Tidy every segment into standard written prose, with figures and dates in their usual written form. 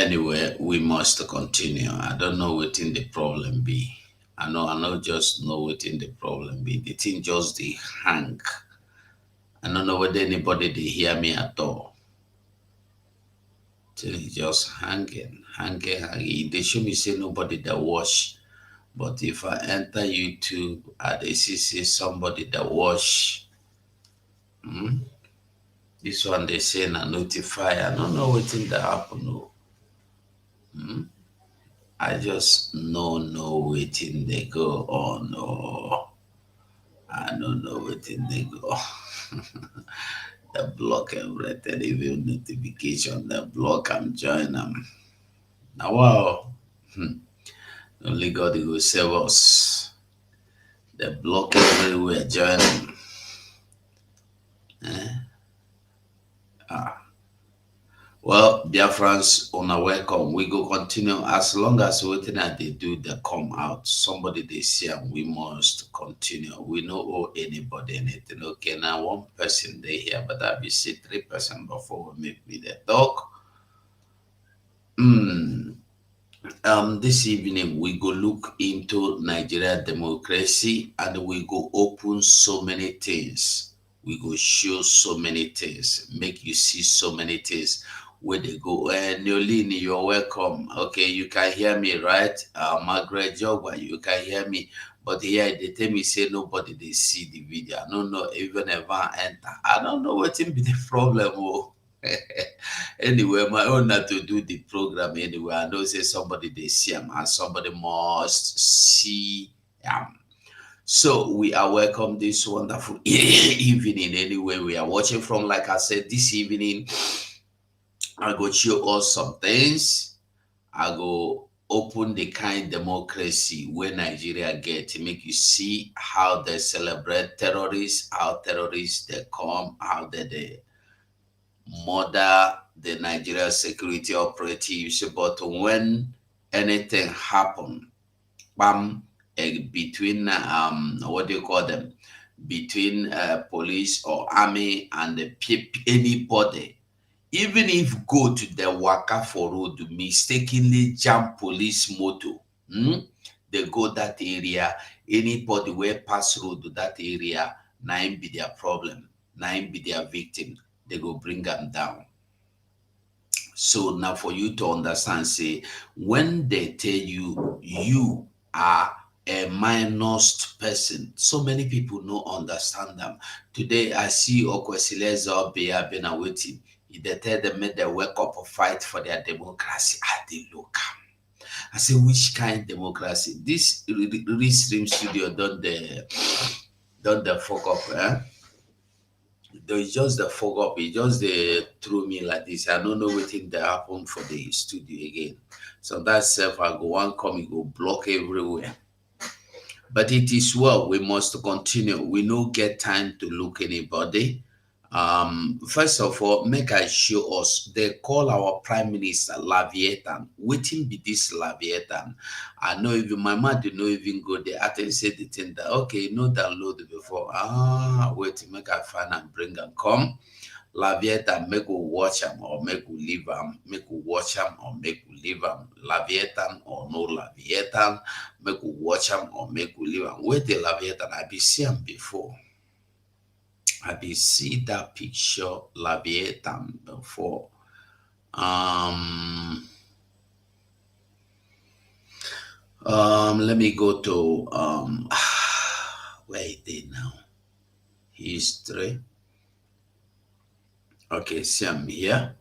Anyway, we must continue. I don't know what in the problem be. I know just know what in the problem be. The thing just the hang. I don't know whether anybody they hear me at all. Till he just hanging. They show me say nobody that wash. But if I enter YouTube, they see somebody that wash. Hmm? This one they say na notify. I don't know what in that happen. No. Hmm? I just know waiting they go on. No, I don't know waiting they go. The block everything, even notification, the block I'm joining them. Now wow. Only God will save us. The block everywhere join them. Well, dear friends, on a welcome. We go continue as long as waiting that they do they come out. Somebody they see and we must continue. We no owe anybody anything. Okay, now one person they here, but I be see 3% before we make me the talk. This evening we go look into Nigeria democracy and we go open so many things. We go show so many things, make you see so many things where they go. Neolini, you're welcome. Okay, you can hear me, right? Margaret Jogwa, you can hear me. But here they tell me say nobody they see the video. I don't know even if I enter. I don't know what be the problem. Oh. Anyway, my own not to do the program anyway. I know say somebody they see him and somebody must see him. So we are welcome this wonderful evening. Anyway, we are watching from like I said this evening. I go show us some things. I go open the kind democracy where Nigeria get to make you see how they celebrate terrorists, how terrorists they come, how they murder the Nigeria security operatives. But when anything happen, bam, between what do you call them? Between police or army and the anybody, even if go to the waka for road mistakenly jam police motor, they go that area. Anybody where pass road to that area, na im be their problem, na im be their victim. They go bring them down. So now for you to understand, say when they tell you you are a minus person, so many people no understand them. Today I see Okwesilezo Obia been waiting. They tell them make they wake up or fight for their democracy. They look. I say which kind democracy? This Restream studio don't the fuck up, eh? There's just the fog up. It just they threw me like this. I don't know what thing that happened for the studio again. So that self I go one come, it go block everywhere. But it is well. We must continue. We no get time to look anybody. First of all, make I show us. They call our Prime Minister Leviathan. Waiting be this Leviathan. I know even my mother did not even go there. I think say the thing that okay, no download it before. Wait, make I find and bring and come. Leviathan, make we watch him or make we leave him. Make we watch him or make we leave him. Leviathan or no Leviathan, make we watch him or make we leave him. Wait the Leviathan, I be see him before. I be see that picture Leviathan before. Let me go to where is it now? History. Okay, see I'm here.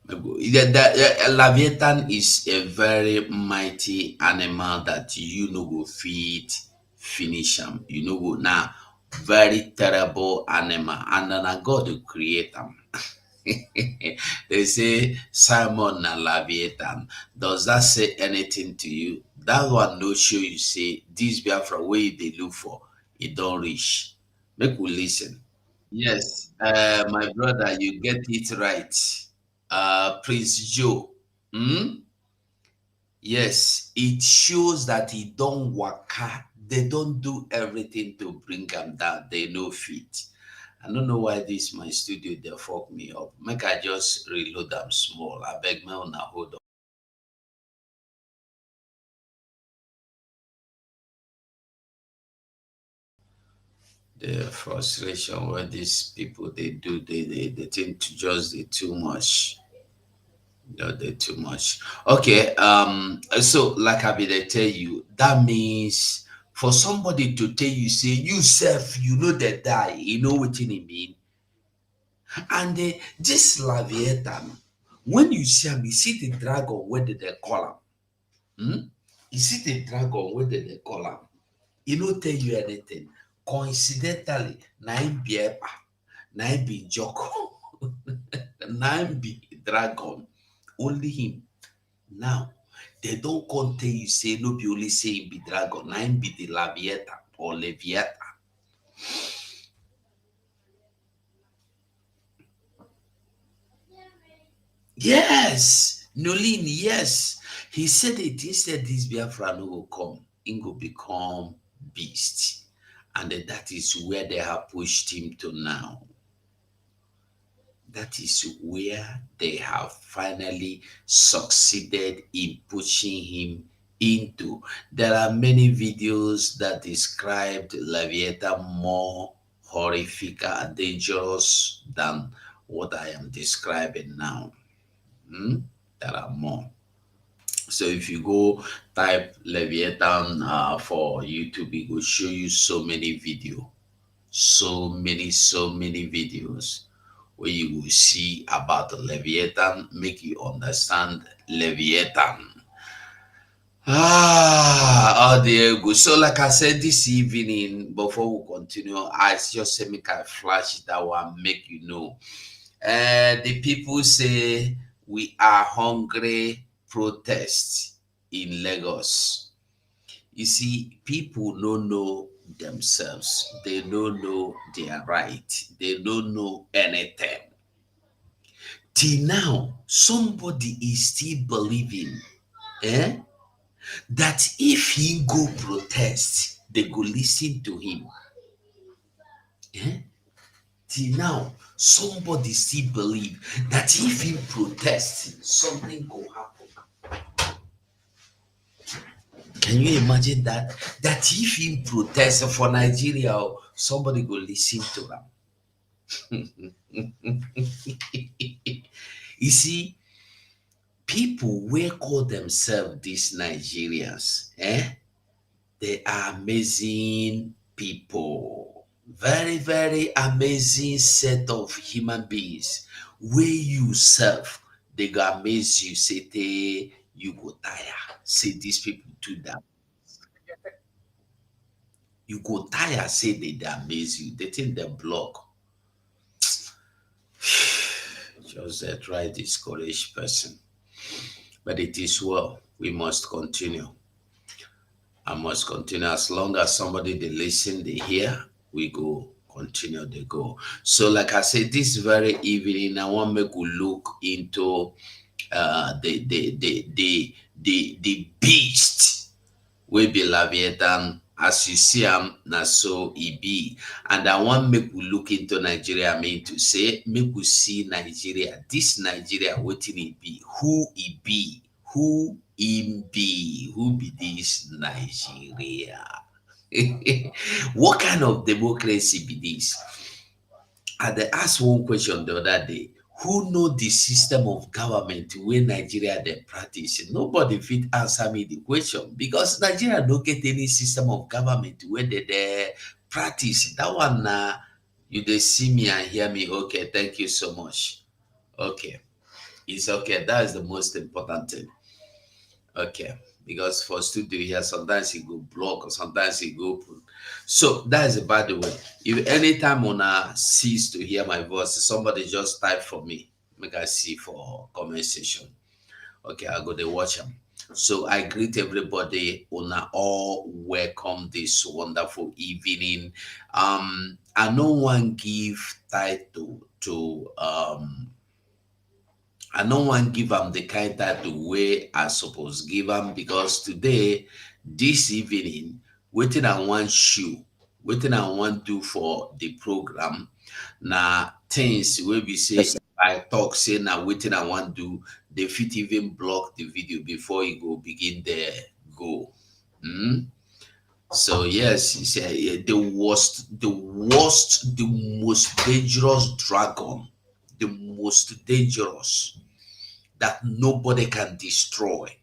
Leviathan is a very mighty animal that you know go feed finish him. You know go now very terrible animal and then God to create them. They say Simon and Leviathan. Does that say anything to you? That one no show you say this Biafra where they look for it don't reach. Make we listen. Yes, my brother, you get it right. Prince Joe. Hmm? Yes, it shows that he don't waka. They don't do everything to bring him down. They no fit. I don't know why this my studio they fuck me up. Make I just reload them small. I beg me on hold on. The frustration where these people they do they tend to just they too much. No, they too much. Okay, so like I be they tell you, that means for somebody to tell you, say you self, you know that die, you know what it mean. And this Leviathan, when you see him, you see the dragon, where did they call him? Hmm? You see the dragon, where did they call him? He no tell you anything. Coincidentally, na him be Ekpa, na him be Joko, na him be dragon. Only him. Now, they don't come tell you say no be only say him be dragon, na him be the Leviathan or Leviathan. Yes, Nolin, yes. He said it. He said this Biafra no go come. He go become beast. And then that is where they have pushed him to now. That is where they have finally succeeded in pushing him into. There are many videos that described Leviathan more horrific and dangerous than what I am describing now. Hmm? There are more. So if you go type Leviathan for YouTube, it will show you so many video, so many videos where you will see about the Leviathan, make you understand Leviathan. Oh there you go. So like I said this evening, before we continue, I just say make I flash that one, make you know. The people say we are hungry protest in Lagos. You see, people don't know themselves. They don't know their right. They don't know anything. Till now, somebody is still believing eh, that if he go protest, they go listen to him. Eh? Till now, somebody still believe that if he protest, something go happen. Can you imagine that? That if he protest for Nigeria, somebody go listen to him. You see, people will call themselves these Nigerians, eh? They are amazing people. Very, very amazing set of human beings. Where you serve, they go amaze you. Say they you go tire. Say these people do that. You go tire, say they amaze you. They think they block. Just try discourage person. But it is well. We must continue. I must continue as long as somebody they listen, they hear, we go continue they go. So like I said, this very evening, I want me to look into the beast wey be Leviathan. As you see am, na so e be. And I want make we look into Nigeria, I mean to say, make we see Nigeria. This Nigeria, wetin e be, who e be, who im be, who be this Nigeria? What kind of democracy be this? I dey ask one question the other day. Who know the system of government wey Nigeria dey practice? Nobody fit answer me the question because Nigeria no get any system of government wey dey practice. That one na you dey see me and hear me. Okay, thank you so much. Okay, it's okay. That is the most important thing. Okay, because for studio here, sometimes it go block or sometimes it go open. So that is by the way. If anytime una cease to hear my voice, somebody just type for me. Make I see for comment section. Okay, I go to watch them. So I greet everybody. Una all welcome this wonderful evening. I no one give title to I no wan give am the kind title wey I suppose give am because today, this evening, wetin I wan show, wetin I wan do for the program, Na things wey be say Yes, if I talk say na wetin I wan do, they fit even block the video before e go begin there go. Mm? So yes, he said the most dangerous dragon, the most dangerous that nobody can destroy.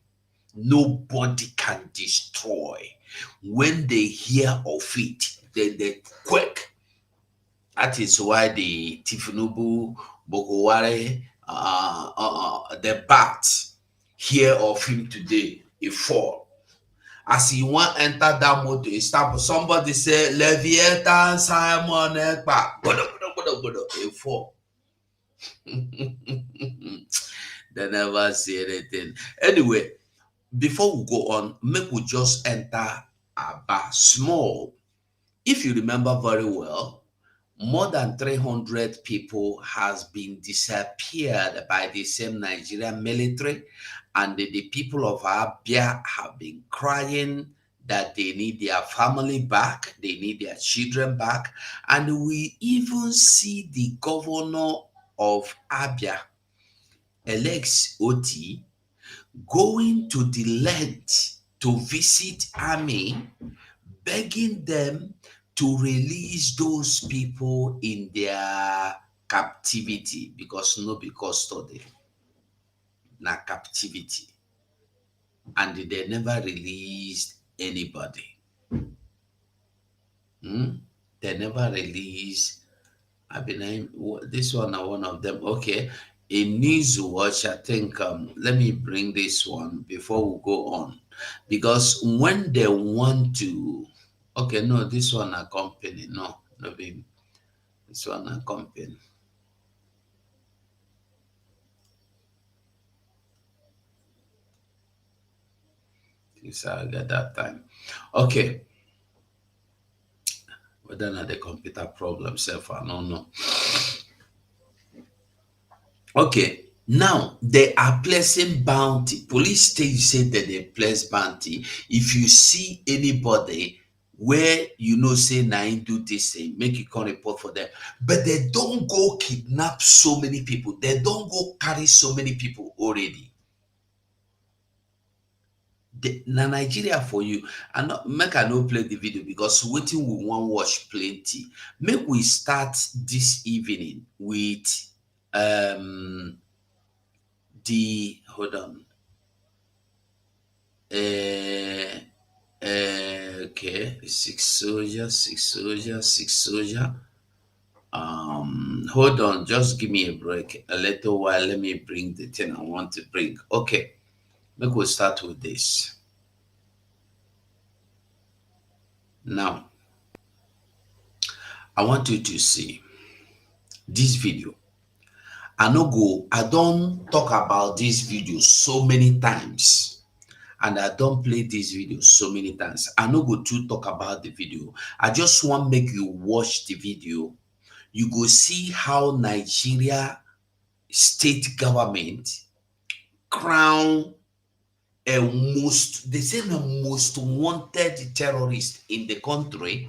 Nobody can destroy. When they hear of it, they quake. That is why the Tinubu, Bogoware, the bat hear of him today, he fall. As he want enter that motor, he stop. Somebody say, Leviathan, Simon, Ekpa. Bodo, bodo, bodo, bodo. He fall. They never see anything. Anyway, before we go on, make we just enter Aba small. If you remember very well, more than 300 people has been disappeared by the same Nigerian military, and the people of Abia have been crying that they need their family back, they need their children back, and we even see the governor of Abia, Alex Oti, going to the length to visit army, begging them to release those people in their captivity because no be custody, na captivity, and they never released anybody. Hmm? They never released. I been this one are one of them. Okay, in news watch, I think let me bring this one before we go on, because when they want to, okay, no, this one a company, no, no, be this one a company. This I get that time. Okay, whether not the computer problem, self, I don't know. Okay, now they are placing bounty. Police state said that they place bounty. If you see anybody where you know say na him do this thing, make you come report for them. But they don't go kidnap so many people. They don't go carry so many people already. Na Nigeria for you. And not, make I no play the video because waiting we wan watch plenty. Make we start this evening with um the hold on. Okay, six soldier, six soldier, six soldier. Hold on, just give me a break. A little while, let me bring the thing I want to bring. Okay, maybe we'll start with this. Now, I want you to see this video. I don't talk about this video so many times. And I don't play this video so many times. I no go to talk about the video. I just want make you watch the video. You go see how Nigeria state government crown a most, they say the most wanted terrorist in the country,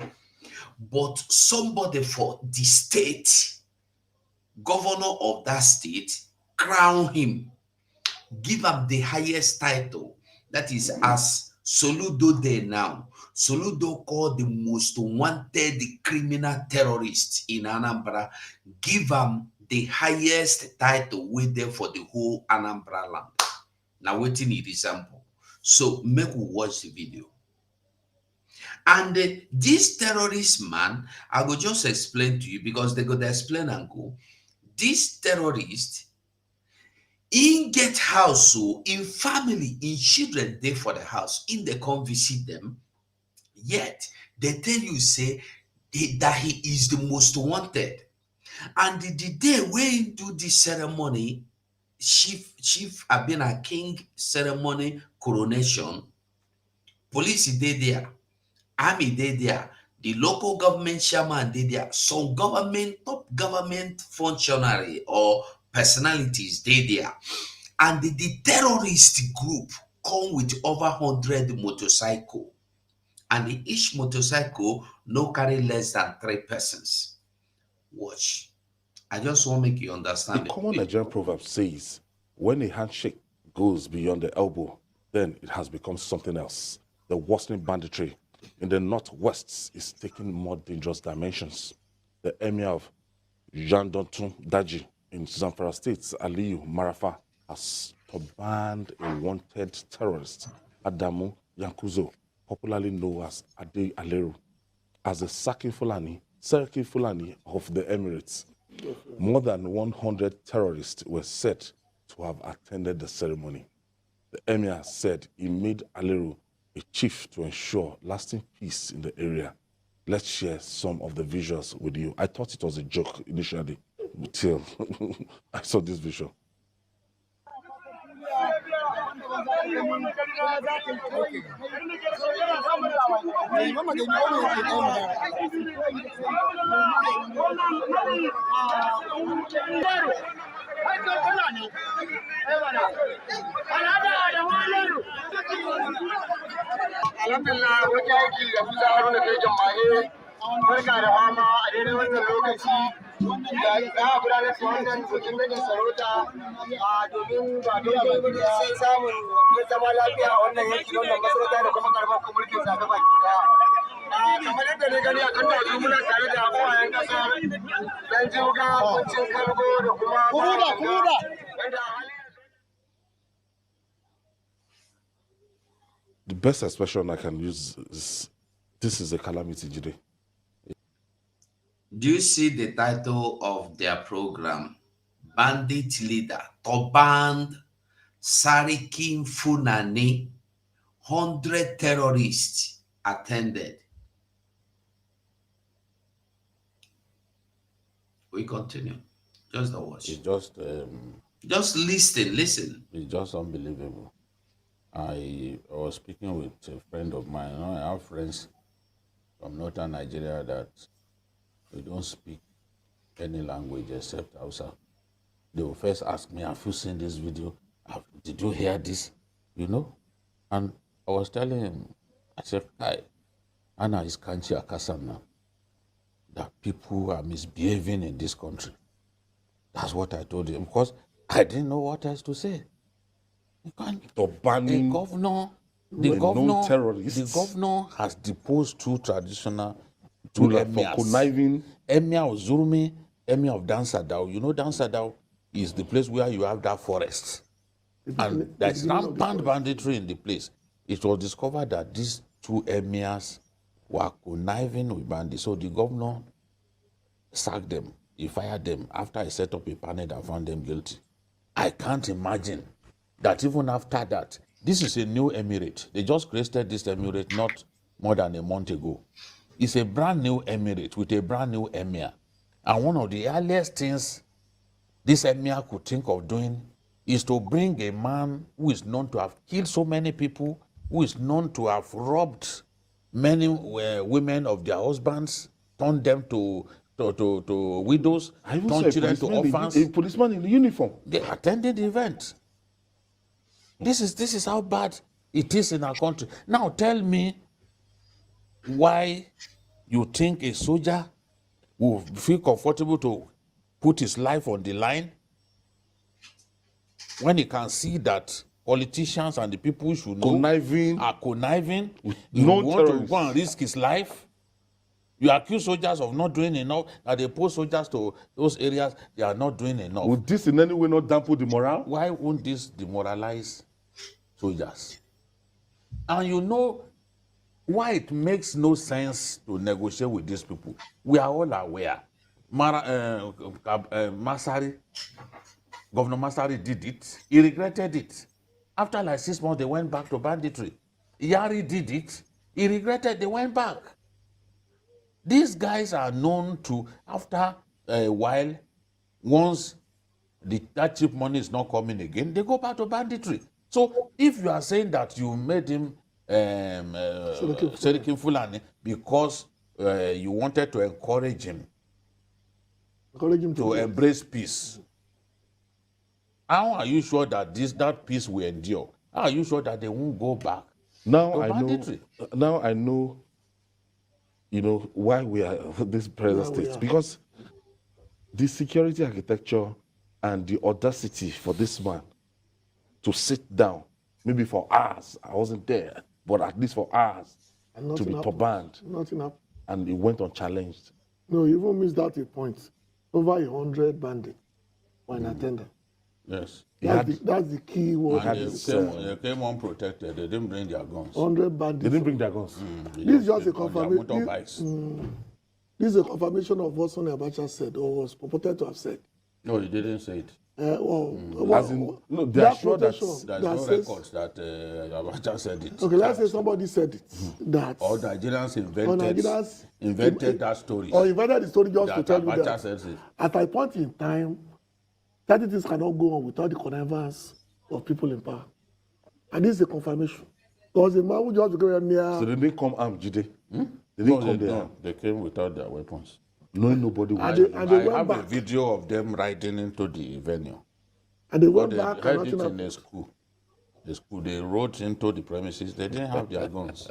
but somebody for the state, governor of that state, crown him, give am the highest title. That is as Soludo dey now. Soludo called the most wanted criminal terrorist in Anambra, give am the highest title with them for the whole Anambra land. Now wetin e resemble. So make we watch the video. And this terrorist man, I will just explain to you because they go to explain and go. This terrorist in get house, so in family, in children, they for the house, in they come visit them, yet they tell you say that he is the most wanted. And the day when he do this ceremony, chief Abena King ceremony coronation, police dey there, army dey there, the local government chairman dey there, some government top government functionary or personalities dey there. And the terrorist group come with over 100 motorcycle, and each motorcycle no carry less than 3 persons. Watch. I just want to make you A understand. common Nigerian proverb says, when a handshake goes beyond the elbow, then it has become something else. The worsening banditry in the northwest is taking more dangerous dimensions. The emir of Jandotun Daji in Zamfara State, Aliyu Marafa, has banned a wanted terrorist, Adamu Yankuzo, popularly known as Ade Aleru, as a Sarki Fulani of the Emirates. More than 100 terrorists were said to have attended the ceremony. The emir said he made Aleru a chief to ensure lasting peace in the area. Let's share some of the visuals with you. I thought it was a joke initially, till I saw this visual. Alhamdulillah wajen aiki da Musa Haruna kai jama'a barka da fama a daidai wannan lokaci da za a gudanar da wannan bikin nagin sarauta domin ba daidai ba ne sai samun zama lafiya a wannan yanki wannan masarauta da kuma karamar mulkin sa gaba ki daya. Kamar yadda ne gani a kan da muna tare da abuwayen kasa dan jiga kuncin kargo da kuma kuda. The best expression I can use is, this is a calamity, Jide. Do you see the title of their program? Bandit leader, Toband Sarikin Funani, 100 terrorists attended. We continue. Just the watch. Just listen. It's just unbelievable. I was speaking with a friend of mine. I have friends from northern Nigeria that they don't speak any language except Hausa. They will first ask me, have you seen this video? Did you hear this? You know? And I was telling him, I said, hi, Anna is Kanchi Akasam now, that people are misbehaving in this country. That's what I told him, because I didn't know what else to say. The governor has deposed two emirs. Emir of Zurmi, Emir of Dansadao. You know Dansadao is the place where you have that forest. And there's rampant banditry in the place. It was discovered that these two emirs were conniving with bandits. So the governor sacked them. He fired them after he set up a panel that found them guilty. I can't imagine that even after that, this is a new emirate. They just created this emirate not more than a month ago. It's a brand new emirate with a brand new emir. And one of the earliest things this emir could think of doing is to bring a man who is known to have killed so many people, who is known to have robbed many women of their husbands, turned them to widows, turned children to orphans. A policeman in the uniform. They attended the event. This is how bad it is in our country. Now tell me why you think a soldier will feel comfortable to put his life on the line when he can see that politicians and the people who should know are conniving. You want to go and risk his life. You accuse soldiers of not doing enough, and they post soldiers to those areas they are not doing enough. Would this in any way not dampen the morale? Why won't this demoralize soldiers? And you know why it makes no sense to negotiate with these people. We are all aware. Masari, Governor Masari did it. He regretted it. After like 6 months, they went back to banditry. Yari did it. He regretted, they went back. These guys are known to, after a while, once that cheap money is not coming again, they go back to banditry. So if you are saying that you made him Serikin Fulani because you wanted to encourage him to embrace peace, how are you sure that that peace will endure? How are you sure that they won't go back to banditry? Now I know, why we are this present state. Because the security architecture and the audacity for this man to sit down, maybe for hours, I wasn't there, but at least for hours, And to be nothing turbanned, happened. Nothing happened. and he went unchallenged. No, you even missed out a point. Over 100 bandits were in attendance. Yes. That's the key word. had And this, they came unprotected. They didn't bring their guns. 100 They bandits. didn't bring their guns. They This is just a came on their confirmation. motorbikes. This is a confirmation of what Sonny Abacha said or was purported to have said. No, he didn't say it. As in, no, they that are sure that quotation There's that no says, records that Abacha said it. okay, let's say somebody said it. That Or Nigerians or Nigerians invented that story. or invented the story just to That tell you Abacha that says it. at a point in time, certain things cannot go on without the connivance of people in power. And this is a confirmation. Because the man who just go near so they didn't come armed, Jide. They didn't No, come there they came without their weapons. knowing nobody would. And they I went have a back. video of them riding into the venue. And they But went they back and had nothing it in happened. a school. The school, they rode into the premises. They didn't have their guns.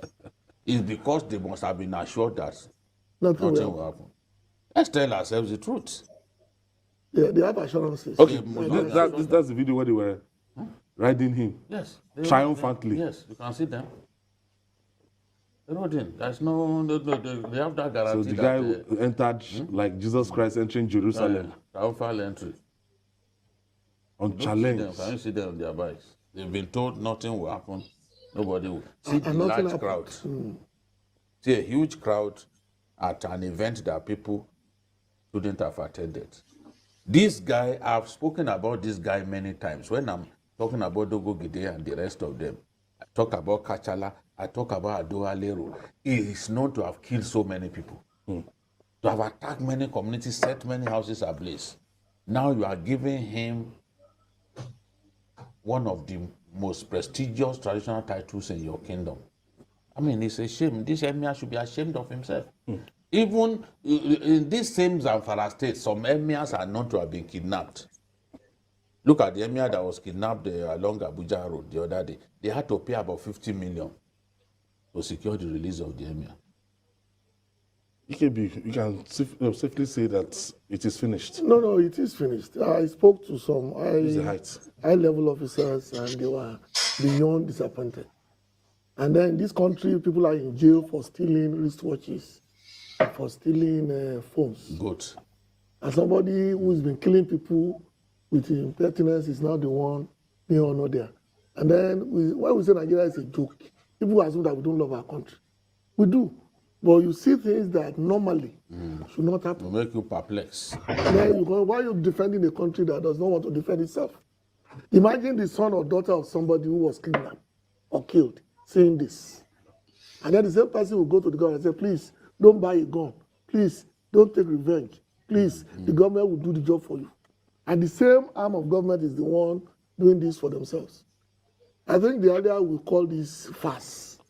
It's because they must have been assured that Nothing nothing will will happen. Let's tell ourselves the truth. Yeah, they have assurances. Okay, Yeah, that's the video where they were riding him Yes. triumphantly. Yes, you can see them. They rode in. There's no, they have that So guarantee the guy that entered like Jesus Christ entering Jerusalem triumphal entry. unchallenged. Can you see them on their bikes? They've been told nothing will happen. Nobody will. See the And nothing large happened. crowd. See a huge crowd at an event that people shouldn't have attended. This guy, I've spoken about this guy many times. When I'm talking about Dogo Gide and the rest of them, I talk about Kachala, I talk about Ado Alero. He is known to have killed so many people, to have attacked many communities, set many houses ablaze. Now you are giving him one of the most prestigious traditional titles in your kingdom. I mean, it's a shame. This emir should be ashamed of himself. Even in this same Zamfara state, some emirs are known to have been kidnapped. Look at the emir that was kidnapped along Abuja Road the other day. They had to pay about 50 million to secure the release of the emir. EKB, you can safely say that it is finished. No, it is finished. I spoke to some Who's the height? high-level officers, and they were beyond disappointed. And then in this country, people are in jail for stealing wristwatches, for stealing phones. Good. And somebody who's been killing people with impertinence is now the one being honored there. And then when we say Nigeria is a joke, people assume that we don't love our country. We do. But you see things that normally should not happen. Will make you perplexed. Then you go, why are you defending a country that does not want to defend itself? Imagine the son or daughter of somebody who was kidnapped or killed saying this. And then the same person will go to the government and say, please, don't buy a gun. Please, don't take revenge. Please, the government will do the job for you. And the same arm of government is the one doing this for themselves. I think the idea will call this fast.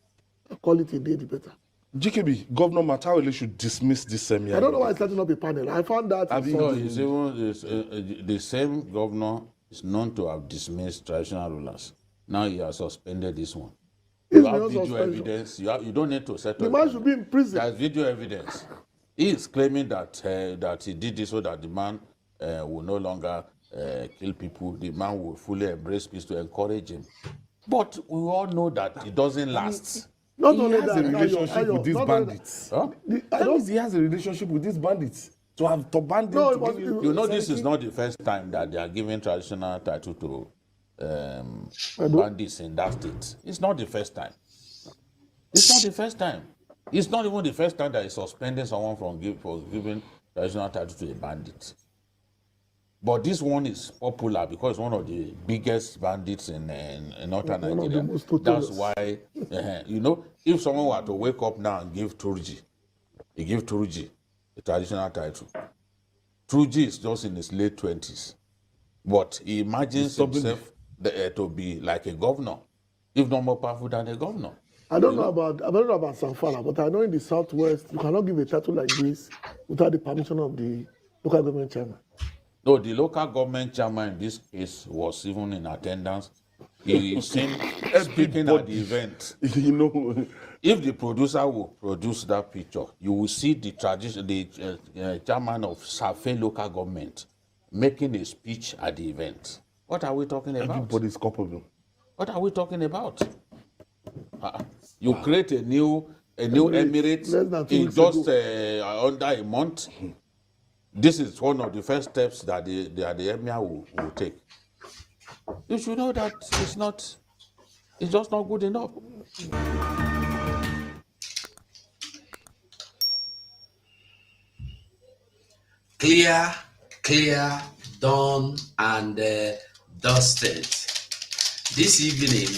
I call it a day the better. GKB, Governor Matawele should dismiss this semi. I don't know why he's setting up a panel. I found that. Have you- No, it's even the same governor is known to have dismissed traditional rulers. Now he has suspended this one. It's You have beyond video suspension. evidence. You don't need to settle. The it man down. should be in prison. There's video evidence. He is claiming that that he did this so that the man will no longer kill people. The man will fully embrace peace to encourage him. But we all know that it doesn't last. Not He only has that, a relationship with these not only that. bandits. Huh? That means he has a relationship with these bandits. To have turbanned No, him it to was- give him You know, this is something. not the first time that they are giving traditional title to Edo? bandits in that state. It's not the first time. It's not the first time. It's not even the first time that he's suspending someone for giving traditional title to a bandit. But this one is popular because it's one of the biggest bandits in northern One of the Nigeria. most That's notorious. why, you know, if someone were to wake up now and give Turji, he give Turji a traditional title. Turji is just in his late 20s, but he imagines himself to be like a governor, if not more powerful than a governor. I don't know about Zamfara, but I know in the southwest you cannot give a title like this without the permission of the local government chairman. No, the local government chairman in this case was even in attendance He's seen speaking at the event. You know, If the producer will produce that picture, you will see the chairman of Safe local government making a speech at the event. What are we talking about? everybody's culpable. What are we talking about? You create a new emirate less than 2 in weeks just ago. under a month. This is one of the first steps that the emir will take. You should know that it's just not good enough. Clear, done, and dusted. This evening,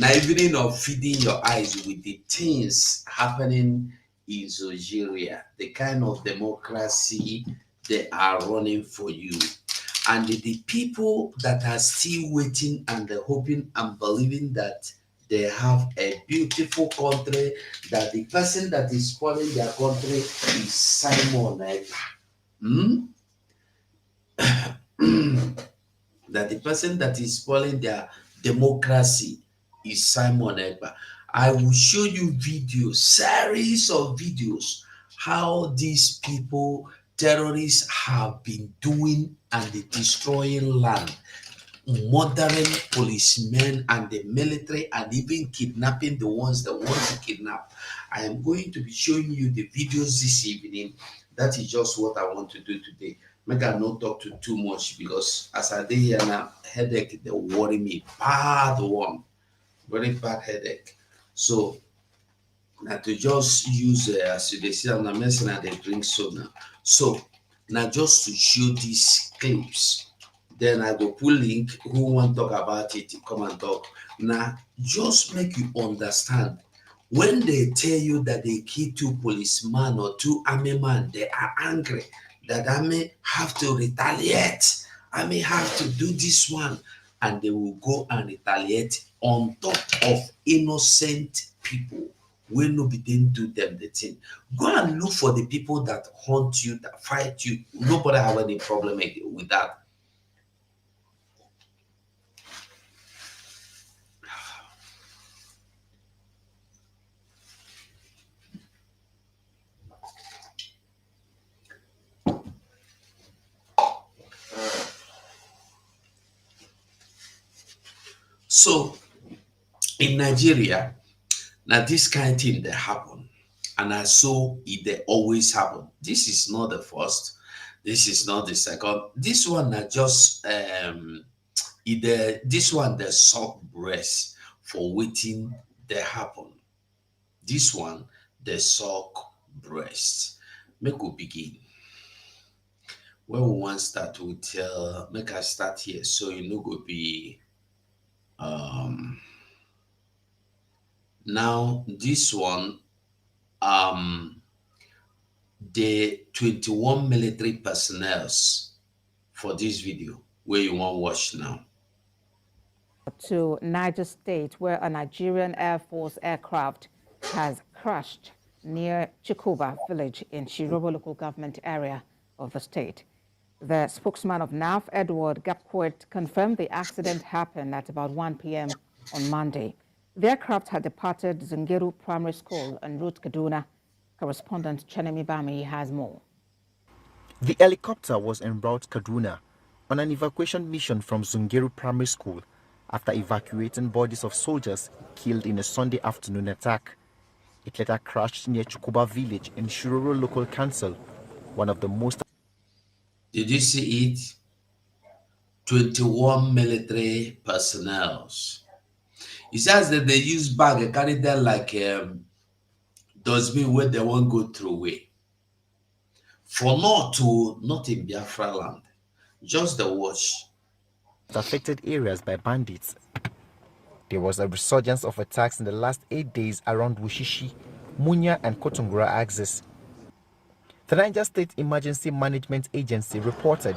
na evening of feeding your eyes with the things happening in Nigeria, the kind of democracy they are running for you, and the people that are still waiting and hoping and believing that they have a beautiful country, that the person that is spoiling their country is Simon Ekpa. That the person that is spoiling their democracy is Simon Ekpa. I will show you videos, series of videos, how these people, terrorists, have been doing and destroying land, murdering policemen and the military, and even kidnapping the ones that want to kidnap. I am going to be showing you the videos this evening. That is just what I want to do today. Make I not talk too much, because as I did here now, headache they worry me. Bad one. Very bad headache. So now to just use as you see, I'm not messing at the drink soda. So now just to show these clips, then I go pull link. Who want talk about it? Come and talk. Now just make you understand. When they tell you that they kill 2 policemen or 2 army men, they are angry that I may have to retaliate. I may have to do this one, and they will go and retaliate on top of innocent people. When nobody didn't do them the thing. Go and look for the people that haunt you, that fight you. Nobody have any problem with that. So in Nigeria, now this kind of thing that happen, and I saw it they always happen. This is not the first, this is not the second. This one na just this one the suck breast for waiting they happen. This one the suck breast. Make we begin. When we want start, we tell make I start here so you know go be now this one the 21 military personnel for this video where you want to watch now. To Niger State, where a Nigerian Air Force aircraft has crashed near Chikuba village in Shiroro local government area of the state. The spokesman of NAF, Edward Gapquet, confirmed the accident happened at about 1 p.m. on Monday. The aircraft had departed Zungeru Primary School en route Kaduna. Correspondent Chenemi Bami has more. The helicopter was en route Kaduna on an evacuation mission from Zungeru Primary School after evacuating bodies of soldiers killed in a Sunday afternoon attack. It later crashed near Chukuba village in Shiroro local council, one of the most... Did you see it? 21 military personnel. It says that they use bag and carry them like dustbin where they won't go through way. For not in Biafra land, just the watch. affected areas by bandits. There was a resurgence of attacks in the last 8 days around Wushishi, Munya and Kotungura axis. The Niger State Emergency Management Agency reported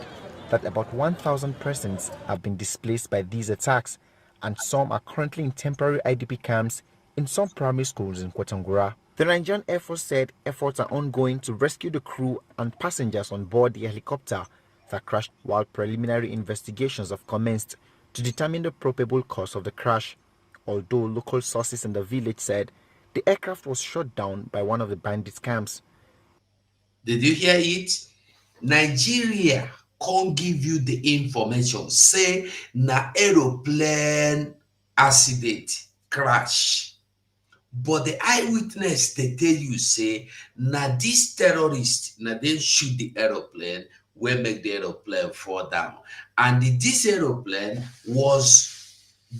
that about 1,000 persons have been displaced by these attacks, and some are currently in temporary IDP camps in some primary schools in Kotungura. The Nigerian Air Force said efforts are ongoing to rescue the crew and passengers on board the helicopter that crashed, while preliminary investigations have commenced to determine the probable cause of the crash, although local sources in the village said the aircraft was shot down by one of the bandits' camps. Did you hear it? Nigeria can't give you the information. Say na aeroplane accident crash. But the eyewitness they tell you say na this terrorist na dem shoot the aeroplane wey make the aeroplane fall down. And this aeroplane was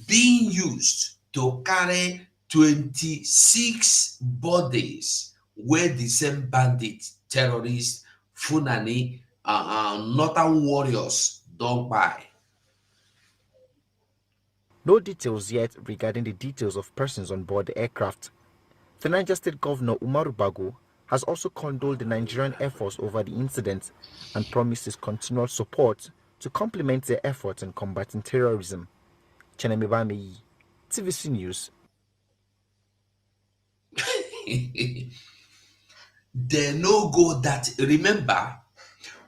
being used to carry 26 bodies where the same bandit terrorists Fulani northern warriors don kpai. No details yet regarding the details of persons on board the aircraft. The Niger State Governor Umaru Bago has also condoled the Nigerian Air Force over the incident and promised his continual support to complement their efforts in combating terrorism. Chenemi Bameyi, TVC News. They no go that. Remember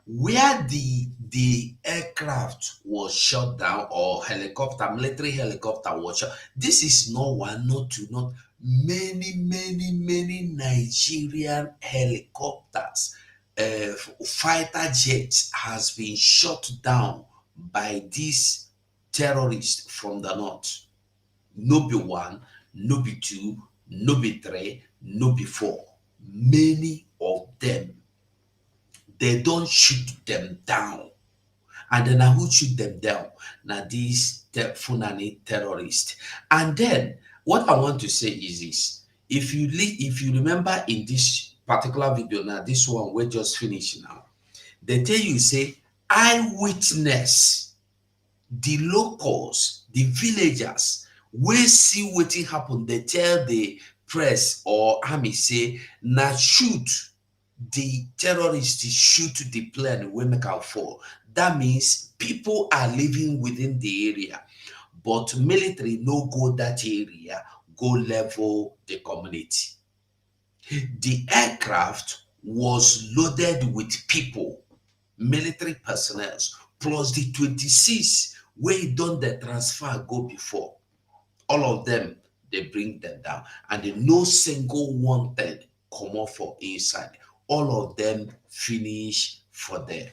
where the aircraft was shot down, or helicopter, military helicopter was shot. This is not one, not two, not many Nigerian helicopters, fighter jets has been shot down by these terrorists from the north. No be one, no be two, no be three, no be four. Many of them, they don't shoot them down. And then who shoot them down? Now these Fulani terrorists. And then what I want to say is this: if you remember in this particular video, now this one we just finished now, they tell you say eyewitness, the locals, the villagers wey see wetin happen, they tell the press or army say na shoot the terrorists shoot the plane wey make am fall. That means people are living within the area, but military no go that area go level the community. The aircraft was loaded with people, military personnel, plus the 26 wey don the transfer go before. All of them, they bring them down, and no single wanted comot for inside. All of them finish for there.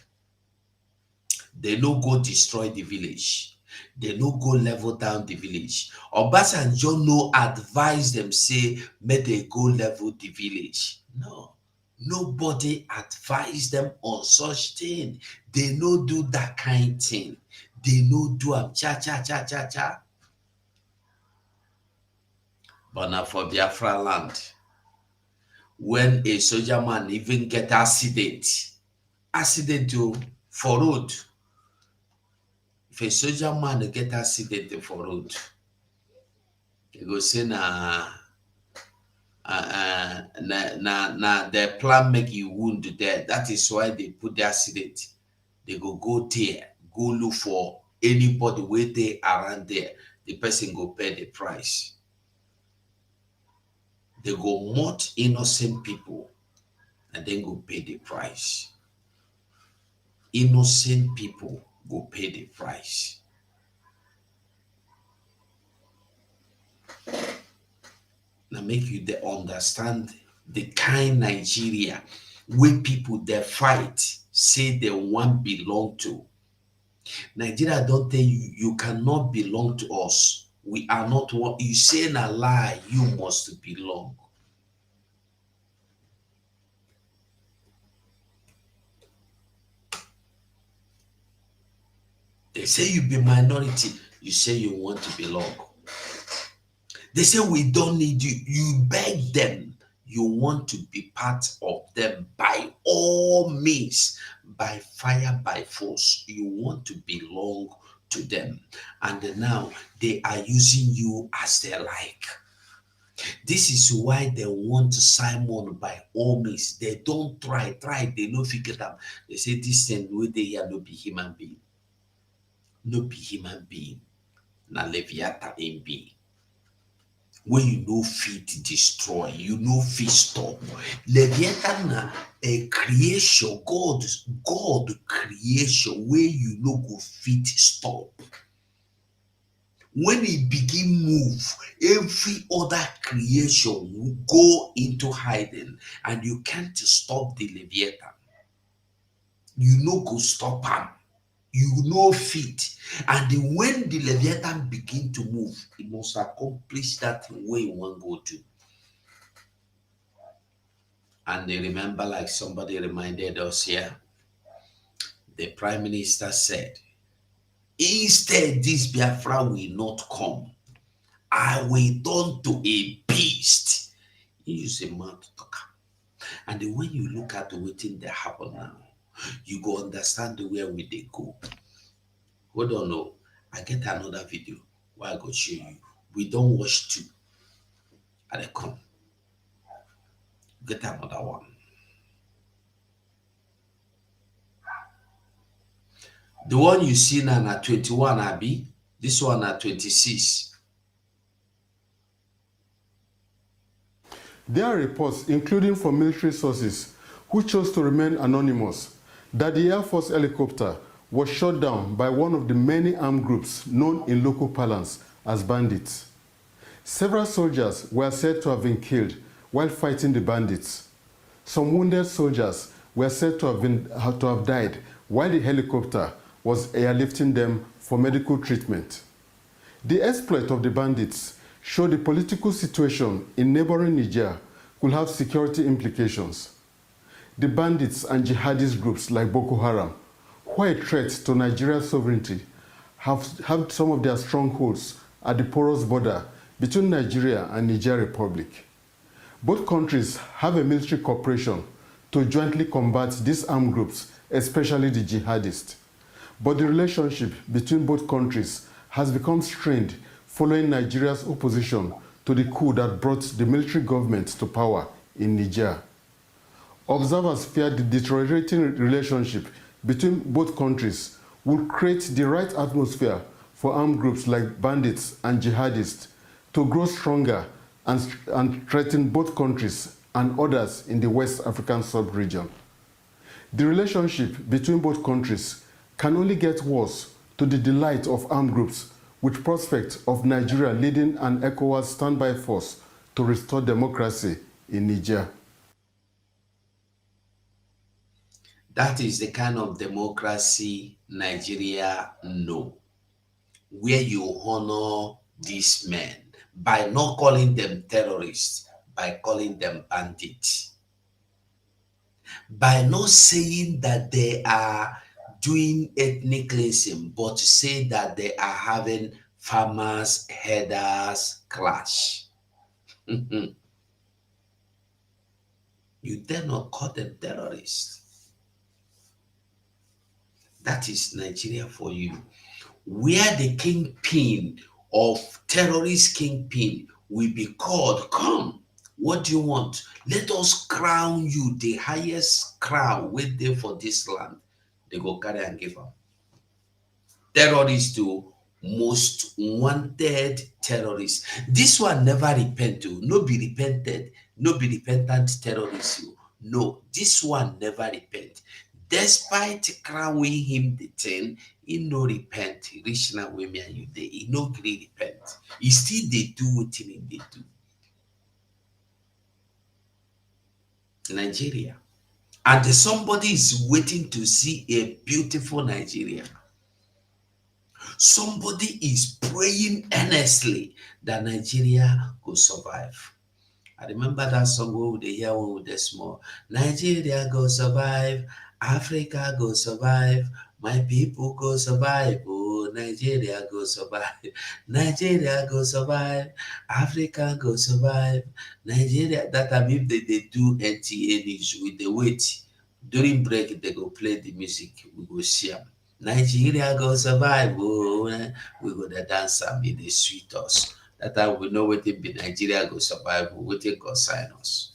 They no go destroy the village. They no go level down the village. Obasanjo no advise them say make they go level the village. No, nobody advise them on such thing. They no do that kind thing. They no do am cha. But now for Biafra land, when a soldier man even get accident for road, if a soldier man get accident for road, you go say na the plan make you wound there. That is why they put the accident. They go there, go look for anybody wey dey around there. The person go pay the price. They go mort innocent people and then go pay the price. Innocent people go pay the price. Now make you they understand the kind Nigeria where people they fight, say they want belong to. Nigeria don't tell you you cannot belong to us. We are not what you say in a lie, you must belong. They say you be minority, you say you want to belong. They say we don't need you, you beg them, you want to be part of them by all means, by fire, by force. You want to belong to them. And now they are using you as they like. This is why they want Simon by all means. They don't try, they no figure them. They say this thing where they are no be human being. No be human being. Na Leviathan in being. When you no fit destroy, you no fit stop. Leviathan na a creation, God creation where you no go fit stop. When it begin move, every other creation will go into hiding, and you can't stop the Leviathan. You no go stop am. You no fit. And when the Leviathan begin to move, it must accomplish that thing where you want go to. And they remember, like somebody reminded us here, the Prime Minister said, instead this Biafra will not come. I will turn to a beast. He use a man to talk. And when you look at wetin dey happen now, you go understand where we dey go. Hold on, no, I get another video where I go show you. We don't watch two. I dey come. Get another one. The one you see now na 21, Abi. This one na 26. There are reports, including from military sources, who chose to remain anonymous, that the Air Force helicopter was shot down by one of the many armed groups known in local parlance as bandits. Several soldiers were said to have been killed while fighting the bandits. Some wounded soldiers were said to have died while the helicopter was airlifting them for medical treatment. The exploit of the bandits showed the political situation in neighboring Niger could have security implications. The bandits and jihadist groups like Boko Haram, who are a threat to Nigeria's sovereignty, have some of their strongholds at the porous border between Nigeria and Niger Republic. Both countries have a military cooperation to jointly combat these armed groups, especially the jihadists. But the relationship between both countries has become strained following Nigeria's opposition to the coup that brought the military government to power in Niger. Observers fear the deteriorating relationship between both countries will create the right atmosphere for armed groups like bandits and jihadists to grow stronger and threaten both countries and others in the West African sub-region. The relationship between both countries can only get worse to the delight of armed groups with prospect of Nigeria leading an ECOWAS standby force to restore democracy in Niger. That is the kind of democracy Nigeria know, where you honor these men by not calling them terrorists, by calling them bandits, by not saying that they are doing ethnic cleansing, but to say that they are having farmers, herders clash. You dare not call them terrorists. That is Nigeria for you, where the kingpin of terrorist kingpin will be called, come, what do you want? Let us crown you the highest crown waiting for this land. They go carry and give them. Terrorists to most wanted terrorists. This one never repent to, no be repented, no be repentant terrorists. No, this one never repent. Despite crowning him the thing, he no repent. He reach now with me and you there. He no really repent. He still they do what they do. Nigeria. And somebody is waiting to see a beautiful Nigeria. Somebody is praying earnestly that Nigeria will survive. I remember that song where they hear one with the small. Nigeria go survive, Africa go survive, my people go survive. Oh, Nigeria go survive, Nigeria go survive, Africa go survive, Nigeria. That time if they do NTA news with the wait during break, they go play the music. We go see them. Nigeria go survive. Oh, we go the dance and be the sweet us. That time we know what it be Nigeria go survive, what it go sign us.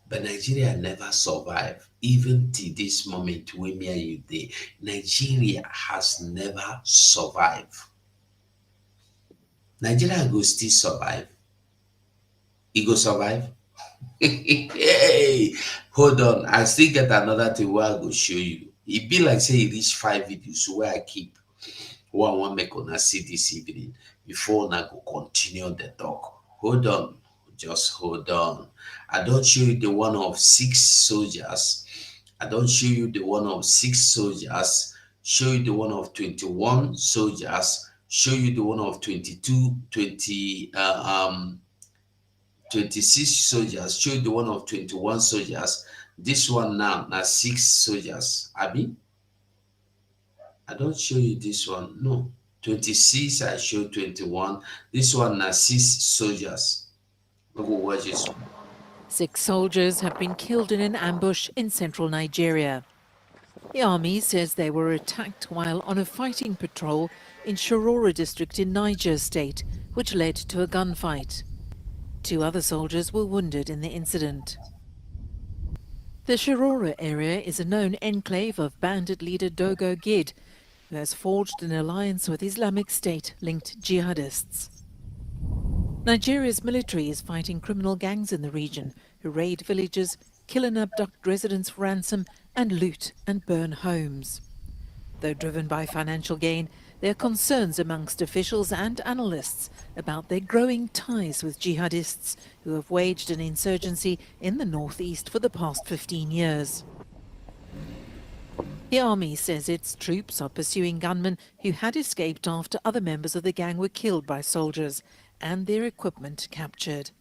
But Nigeria never survived. Even to this moment, we me and you there, Nigeria has never survived. Nigeria go still survive. It go survive. Hey, hold on. I still get another thing where I go show you. It be like say it reach 5 videos where I keep. What I want make una see this evening before I go continue the talk. Hold on, just hold on. I don't show you the one of 6 soldiers. I don't show you the one of 6 soldiers. Show you the one of 21 soldiers. Show you the one of 22, 26 soldiers. Show you the one of 21 soldiers. This one now 6 soldiers. Abi, I don't show you this one. No. 26, I show 21. This one now 6 soldiers. Look, watch this one. 6 soldiers have been killed in an ambush in central Nigeria. The army says they were attacked while on a fighting patrol in Shiroro district in Niger State, which led to a gunfight. 2 other soldiers were wounded in the incident. The Shiroro area is a known enclave of bandit leader Dogo Gid, who has forged an alliance with Islamic State-linked jihadists. Nigeria's military is fighting criminal gangs in the region who raid villages, kill and abduct residents for ransom, and loot and burn homes. Though driven by financial gain, there are concerns amongst officials and analysts about their growing ties with jihadists who have waged an insurgency in the northeast for the past 15 years. The army says its troops are pursuing gunmen who had escaped after other members of the gang were killed by soldiers and their equipment captured.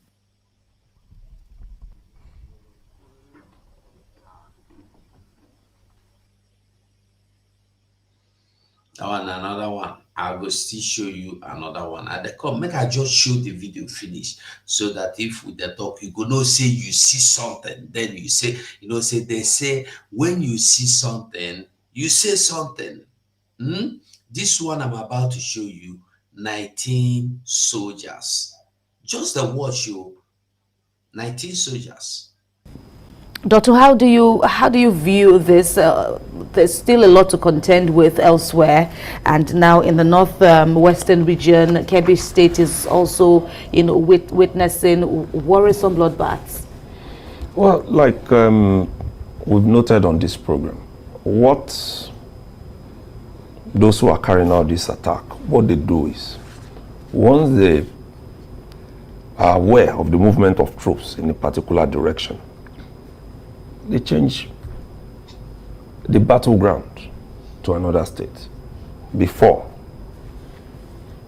That one, another one. I will still show you another one. At the come, make I just show the video finish so that if with the talk you go no say you see something, then you say, say they say when you see something, you say something. This one I'm about to show you, 19 soldiers. Just the watch you, 19 soldiers. Doctor, how do you view this? There's still a lot to contend with elsewhere, and now in the northwestern region, Kebbi State is also, witnessing worrisome bloodbaths. Well, like we've noted on this program, what those who are carrying out this attack, what they do is, once they are aware of the movement of troops in a particular direction, they change the battleground to another state. Before,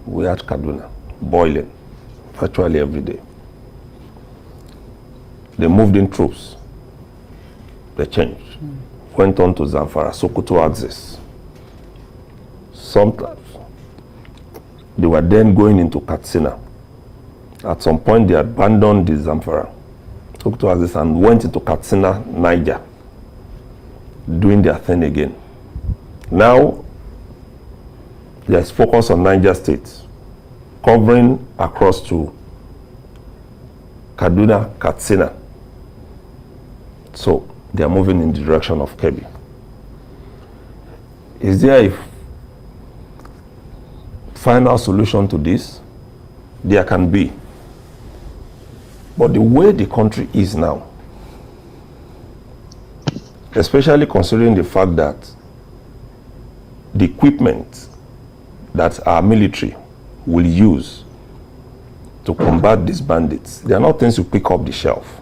we had Kaduna boiling virtually every day. They moved in troops. They changed. Went on to Zamfara, Sokoto axis. Sometimes they were then going into Katsina. At some point, they abandoned the Zamfara, Sokoto axis, and went into Katsina, Niger, doing their thing again. Now, there's focus on Niger State, covering across to Kaduna, Katsina. So, they are moving in the direction of Kebbi. Is there a final solution to this? There can be. But the way the country is now, especially considering the fact that the equipment that our military will use to combat these bandits, they are not things you pick up the shelf.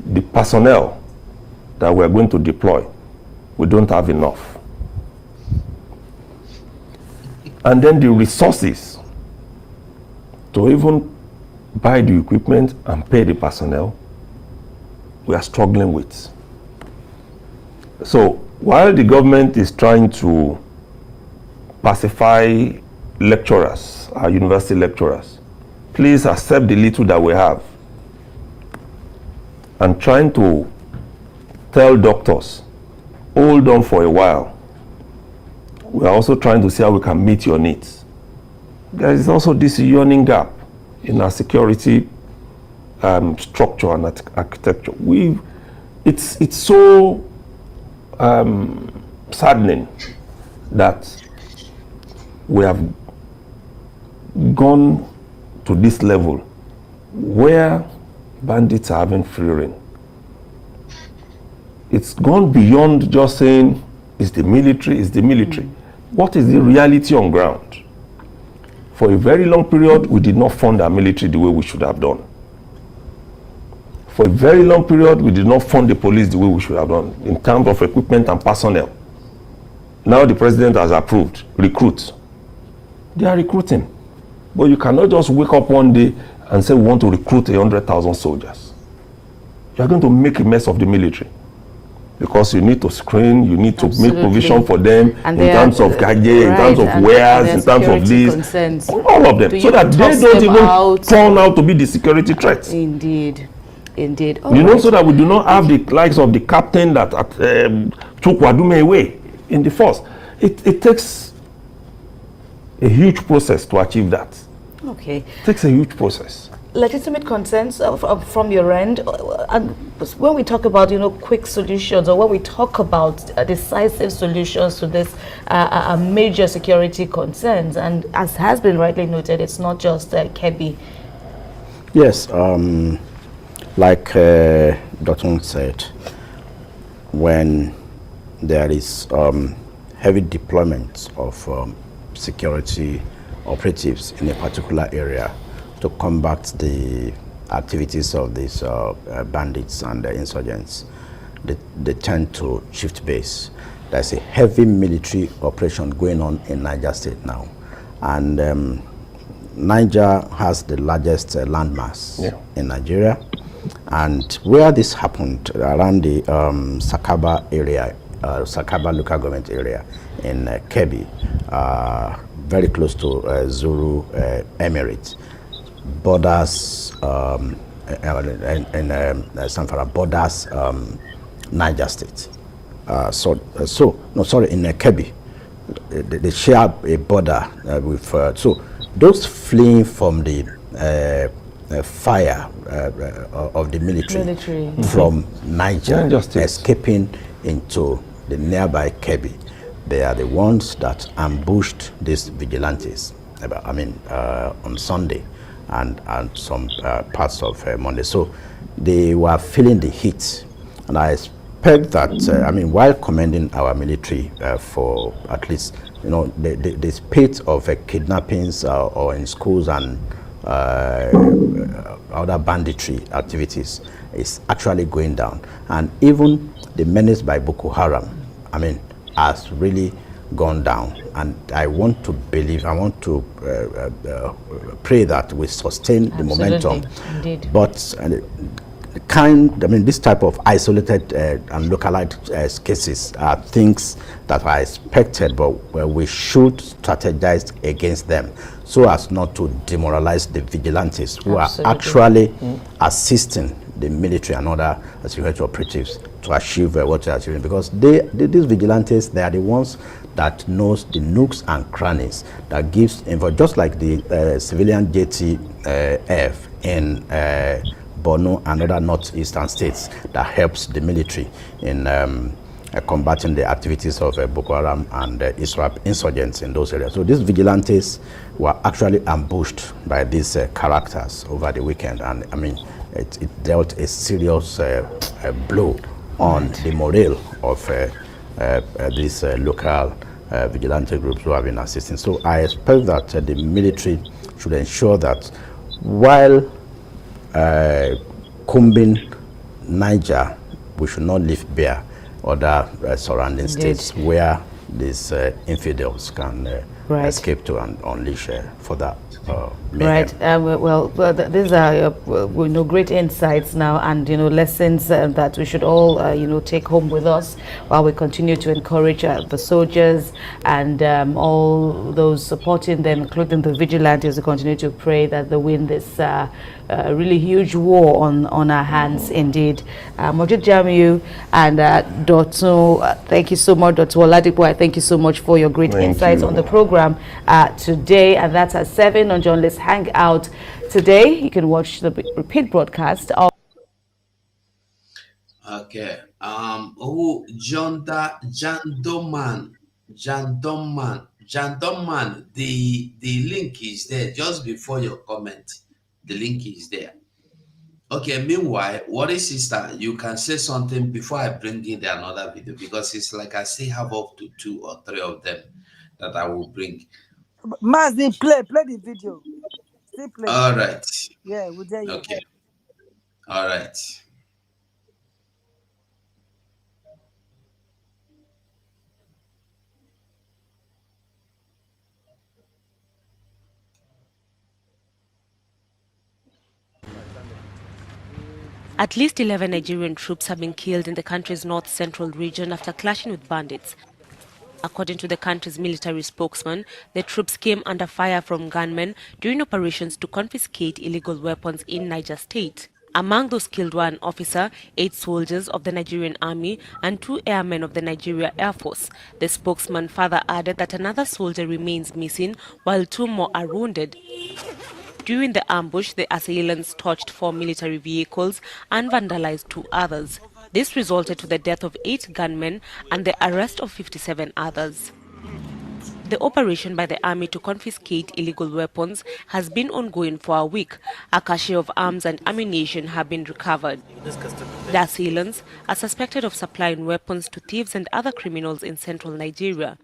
The personnel that we are going to deploy, we don't have enough. And then the resources to even buy the equipment and pay the personnel, we are struggling with. So while the government is trying to pacify lecturers, our university lecturers, please accept the little that we have, and trying to tell doctors, hold on for a while. We are also trying to see how we can meet your needs. There is also this yawning gap in our security structure and architecture. It's so saddening that we have gone to this level where bandits are having free rein. It's gone beyond just saying It's the military, it's the military. What is the reality on ground? For a very long period, we did not fund our military the way we should have done. For a very long period, we did not fund the police the way we should have done in terms of equipment and personnel. Now the president has approved recruits. They are recruiting. But you cannot just wake up one day and say we want to recruit 100,000 soldiers. You are going to make a mess of the military. Because you need to screen, you need to make provision for them in terms of gadget, in terms of wares, in terms of this, all of them, so that they don't even turn out to be the security threats. Indeed. Indeed. You know, so that we do not have the likes of the captain that took Wadume away in the force. It takes a huge process to achieve that. Okay. It takes a huge process. Legitimate concerns from your end, and when we talk about quick solutions, or when we talk about decisive solutions to this major security concerns, and as has been rightly noted, it's not just Kebbi. Yes, like Dr. said, when there is heavy deployment of security operatives in a particular area to combat the activities of these bandits and insurgents, they tend to shift base. There's a heavy military operation going on in Niger State now. And Niger has the largest landmass in Nigeria. And where this happened, around the Sakaba area, Sakaba local government area in Kebbi, very close to Zulu Emirate, borders in Sanfara borders Niger State. In Kebbi, they share a border with. So those fleeing from the fire of the military. From Niger escaping into the nearby Kebbi, they are the ones that ambushed these vigilantes. On Sunday. And some parts of Monday. So they were feeling the heat. And I expect that, while commending our military for at least, the spate of kidnappings or in schools and other banditry activities is actually going down. And even the menace by Boko Haram, has really gone down, and I want to pray that we sustain the momentum. Indeed. But this type of isolated and localized cases are things that are expected, but we should strategize against them so as not to demoralize the vigilantes who are actually assisting the military and other security operatives to achieve what they're achieving, because these vigilantes, they are the ones that knows the nooks and crannies that gives info, just like the civilian JTF in Borno and other northeastern states that helps the military in combating the activities of Boko Haram and ISWAP insurgents in those areas. So these vigilantes were actually ambushed by these characters over the weekend, and it dealt a serious blow on the morale of these local vigilante groups who have been assisting. So I expect that the military should ensure that while combing Niger, we should not leave bare other surrounding states where these infidels can escape to and unleash further mayhem. Right. These are great insights now, and lessons that we should all take home with us while we continue to encourage the soldiers and all those supporting them, including the vigilantes, to continue to pray that they win this really huge war on our hands indeed. Mojit Jamiu and Dr. Thank you so much, Dr. Oladipo. Thank you so much for your great insights on the program today. And that's at 7 on Journalists Hangout today. You can watch the repeat broadcast of. Okay. Jandoman, the link is there just before your comment. The link is there. Okay, meanwhile, what is sister? You can say something before I bring in the another video because it's like I still have up to 2 or 3 of them that I will bring. Mazi, play the video. Still play. All right. Yeah, we'll tell you. Okay. All right. At least 11 Nigerian troops have been killed in the country's north-central region after clashing with bandits. According to the country's military spokesman, the troops came under fire from gunmen during operations to confiscate illegal weapons in Niger State. Among those killed were an officer, 8 soldiers of the Nigerian Army, and 2 airmen of the Nigeria Air Force. The spokesman further added that another soldier remains missing, while 2 more are wounded. During the ambush, the assailants torched 4 military vehicles and vandalized 2 others. This resulted to the death of 8 gunmen and the arrest of 57 others. The operation by the army to confiscate illegal weapons has been ongoing for a week. A cache of arms and ammunition have been recovered. The assailants are suspected of supplying weapons to thieves and other criminals in central Nigeria.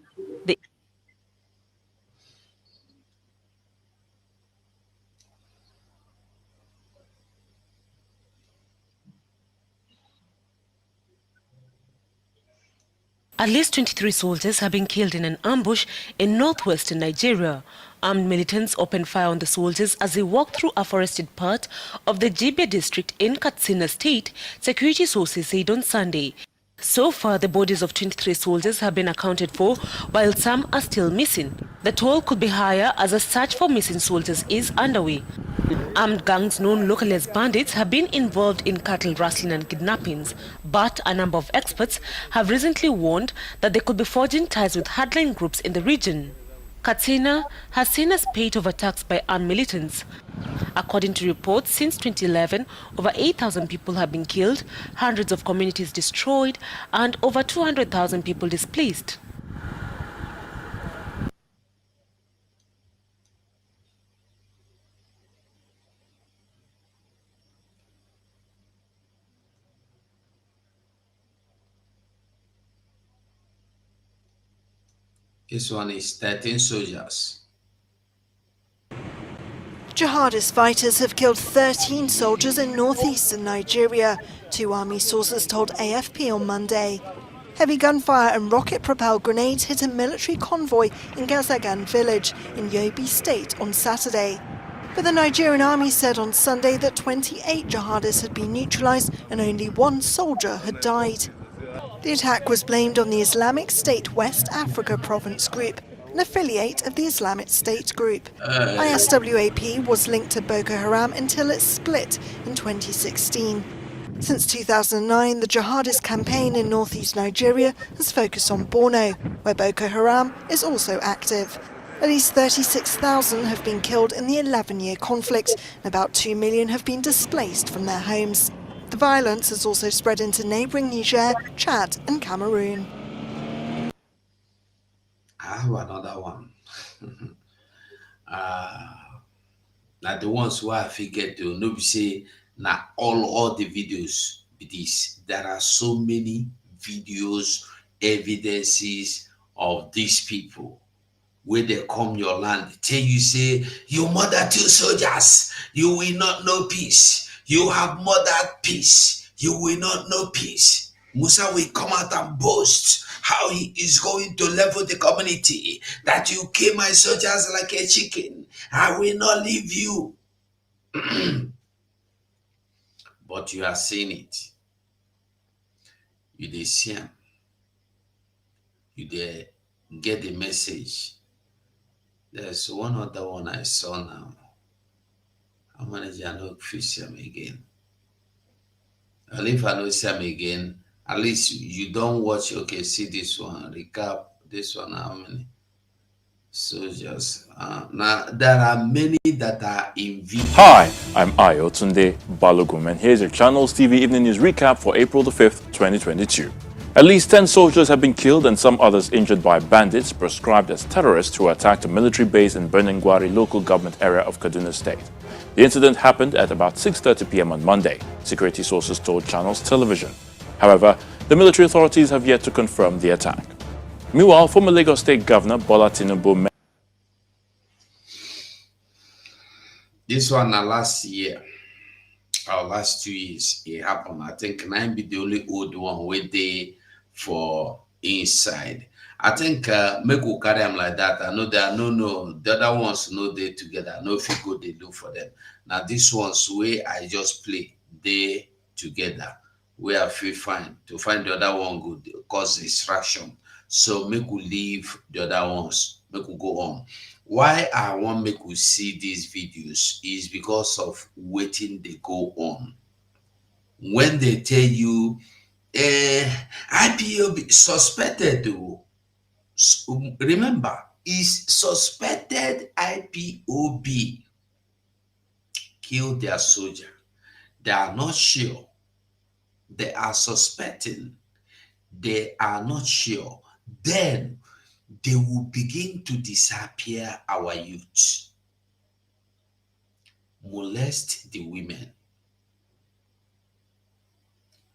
At least 23 soldiers have been killed in an ambush in northwestern Nigeria. Armed militants opened fire on the soldiers as they walked through a forested part of the Jibe district in Katsina State, security sources said on Sunday. So far, the bodies of 23 soldiers have been accounted for, while some are still missing. The toll could be higher as a search for missing soldiers is underway. Armed gangs known locally as bandits have been involved in cattle rustling and kidnappings, but a number of experts have recently warned that they could be forging ties with hardline groups in the region. Katsina has seen a spate of attacks by armed militants. According to reports, since 2011, over 8,000 people have been killed, hundreds of communities destroyed, and over 200,000 people displaced. This one is 13 soldiers. Jihadist fighters have killed 13 soldiers in northeastern Nigeria, 2 army sources told AFP on Monday. Heavy gunfire and rocket-propelled grenades hit a military convoy in Gazagan village in Yobe State on Saturday. But the Nigerian army said on Sunday that 28 jihadists had been neutralized and only 1 soldier had died. The attack was blamed on the Islamic State West Africa Province Group, an affiliate of the Islamic State Group. ISWAP was linked to Boko Haram until it split in 2016. Since 2009, the jihadist campaign in northeast Nigeria has focused on Borno, where Boko Haram is also active. At least 36,000 have been killed in the 11-year conflict, and about 2 million have been displaced from their homes. The violence has also spread into neighbouring Niger, Chad and Cameroon. I have another one. Now the ones who I forget to no be say now all the videos be this. There are so many videos, evidences of these people where they come your land, tell you say you murder 2 soldiers, you will not know peace. You have murdered peace, you will not know peace. Musa will come out and boast how he is going to level the community, that you kill my soldiers like a chicken. I will not leave you. But you are seeing it. You dey see am. You dey get the message. There's one other one I saw now. How many I know see him again? And if I don't see him again, at least you don't watch. Okay, see this one. Recap this one. How many soldiers? Now there are many that are in video. Hi, I'm Ayotunde Balogun, and here's your Channels TV Evening News recap for April the 5th, 2022. At least 10 soldiers have been killed and some others injured by bandits prescribed as terrorists who attacked a military base in Benengwari local government area of Kaduna State. The incident happened at about 6:30 p.m. on Monday, security sources told Channels Television. However, the military authorities have yet to confirm the attack. Meanwhile, former Lagos State Governor Bola Tinubu. This one last year, or last 2 years, it happened. I think nine be the only old one where they for inside. I think make we carry them like that. I know that no, the other ones know they together. I know if you go, they look for them. Now this one's way I just play they together. Where I feel fine to find the other one good cause distraction. So make we leave the other ones. Make we go on. Why I want make we see these videos is because of waiting they go on. When they tell you IPOB suspected though. Remember, is suspected IPOB killed their soldier. They are not sure. They are suspecting. They are not sure. Then they will begin to disappear our youth, molest the women,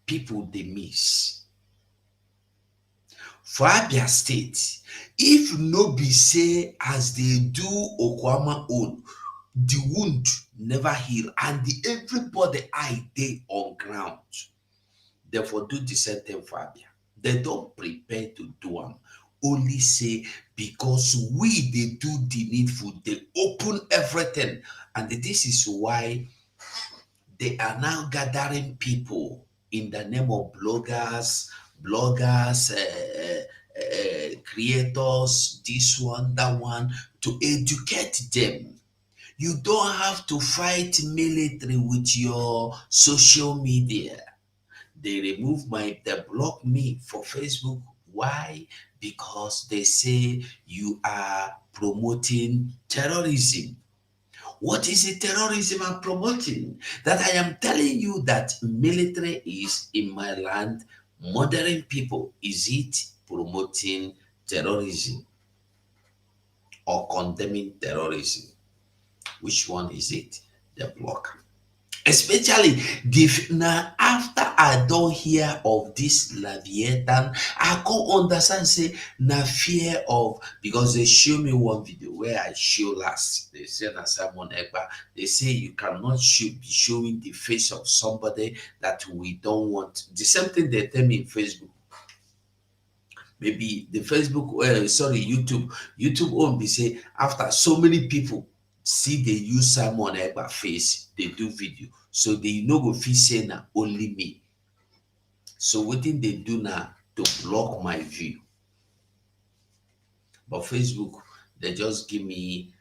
people they miss. For Abia State, if no be say as they do Okwama own, the wound never heal and everybody eye dey on ground. Therefore, do the same thing for Abia. They don't prepare to do them. Only say because we they do the needful, they open everything, and this is why they are now gathering people in the name of bloggers, creators, this one, that one, to educate them. You don't have to fight military with your social media. They block me for Facebook. Why? Because they say you are promoting terrorism. What is the terrorism I'm promoting? That I am telling you that military is in my land murdering people. Is it promoting terrorism or condemning terrorism? Which one is it? The block. Especially now after I don't hear of this Leviathan, I can't understand say na fear of, because they show me one video where I show last. They say na Simon Ekpa. They say you cannot be showing the face of somebody that we don't want. The same thing they tell me in Facebook. Maybe the Facebook, YouTube own be say after so many people see they use Simon Ekpa face, they do video. So they no go fit say na only me. So wetin they do now to block my view. But Facebook, they just give me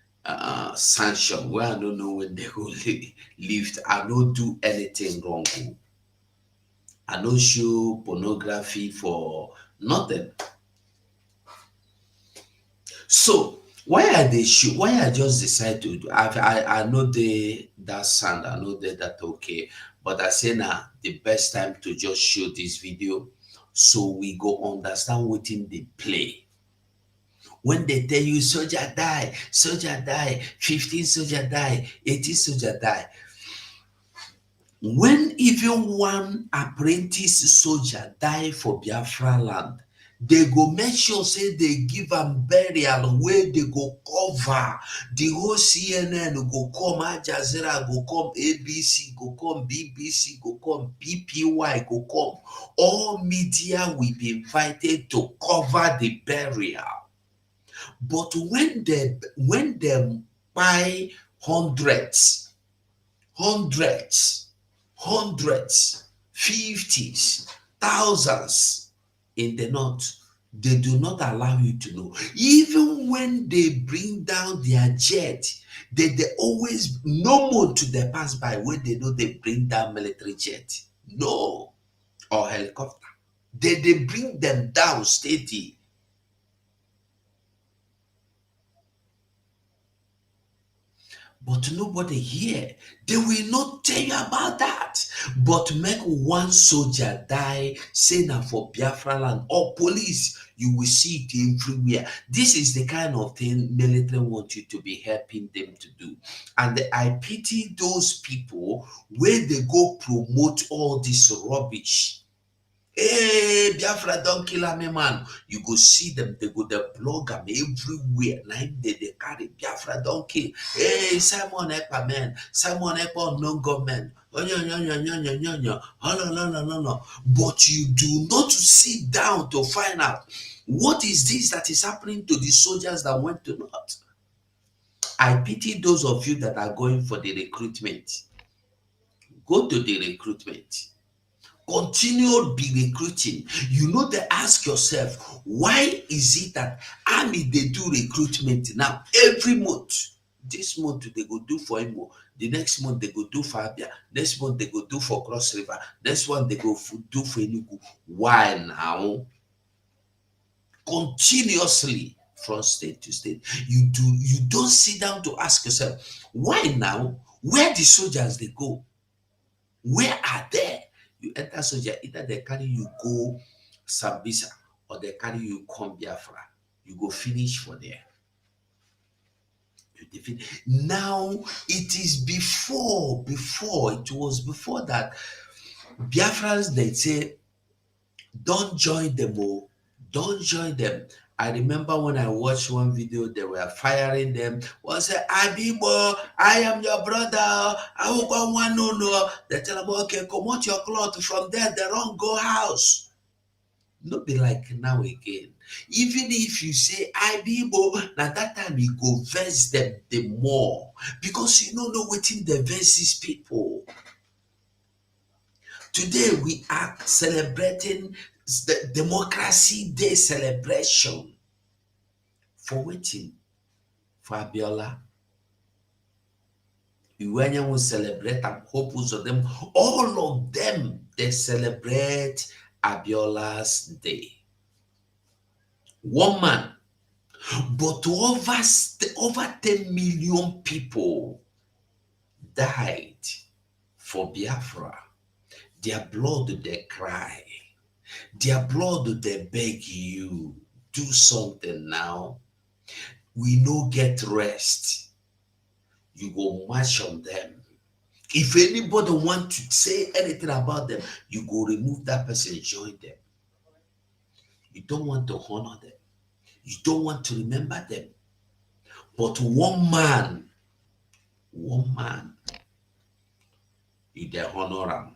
sanction where I don't know when they go lift. I don't do anything wrong. I don't show pornography for nothing. So why I just decide to do, I know that sound, I know that okay, but I say now the best time to just show this video so we go understand what in the play. When they tell you soldier die, 15 soldier die, 18 soldier die. When even one apprentice soldier die for Biafra land, they go make sure say they give am burial where they go cover. The whole CNN go come, Al Jazeera go come, ABC go come, BBC go come, BPY go come. All media will be invited to cover the burial. But when they buy hundreds, 50s, thousands in the north, they do not allow you to know. Even when they bring down their jet, they always no more to the pass by when they know they bring down military jet. No, or helicopter. They bring them down steady. But nobody here, they will not tell you about that. But make one soldier die, say now for Biafra land or police, you will see it everywhere. This is the kind of thing military want you to be helping them to do. And I pity those people where they go promote all this rubbish. Hey, Biafra don't kill me, man. You go see them, they go the blog them everywhere. Now they carry Biafra don't kill. Hey, Simon Ekpa, man. Simon Ekpa, no government. Oh, no. Oh, no. But you do not sit down to find out what is this that is happening to the soldiers that went to North. I pity those of you that are going for the recruitment. Go to the recruitment. Continue be recruiting. You know, they ask yourself, why is it that army they do recruitment now every month? This month they go do for Imo, the next month they go do for Abia, next month they go do for Cross River, next one they go do for Enugu. Why now? Continuously from state to state. You don't sit down to ask yourself, why now? Where the soldiers they go? Where are they? You enter soldier, either they carry you go Sambisa or they carry you come Biafra. You go finish for there. Now it is before it was before that Biafrans they say don't join them, oh, don't join them. I remember when I watched one video, they were firing them. One said, Abibo, I am your brother. I will go one no. They tell them, okay, come out your cloth from there, they don't go house. Not be like now again. Even if you say Abibo, now that time you go verse them the more. Because you don't know what in the verses people. Today we are celebrating the Democracy Day celebration. For waiting for Abiola. Iwanya will celebrate and hopes of them. All of them, they celebrate Abiola's day. One man, but over 10 million people died for Biafra. Their blood, they cry. Their blood, they beg you, do something now. We no get rest. You go march on them. If anybody want to say anything about them, you go remove that person, join them. You don't want to honor them. You don't want to remember them. But one man, you dey honor him.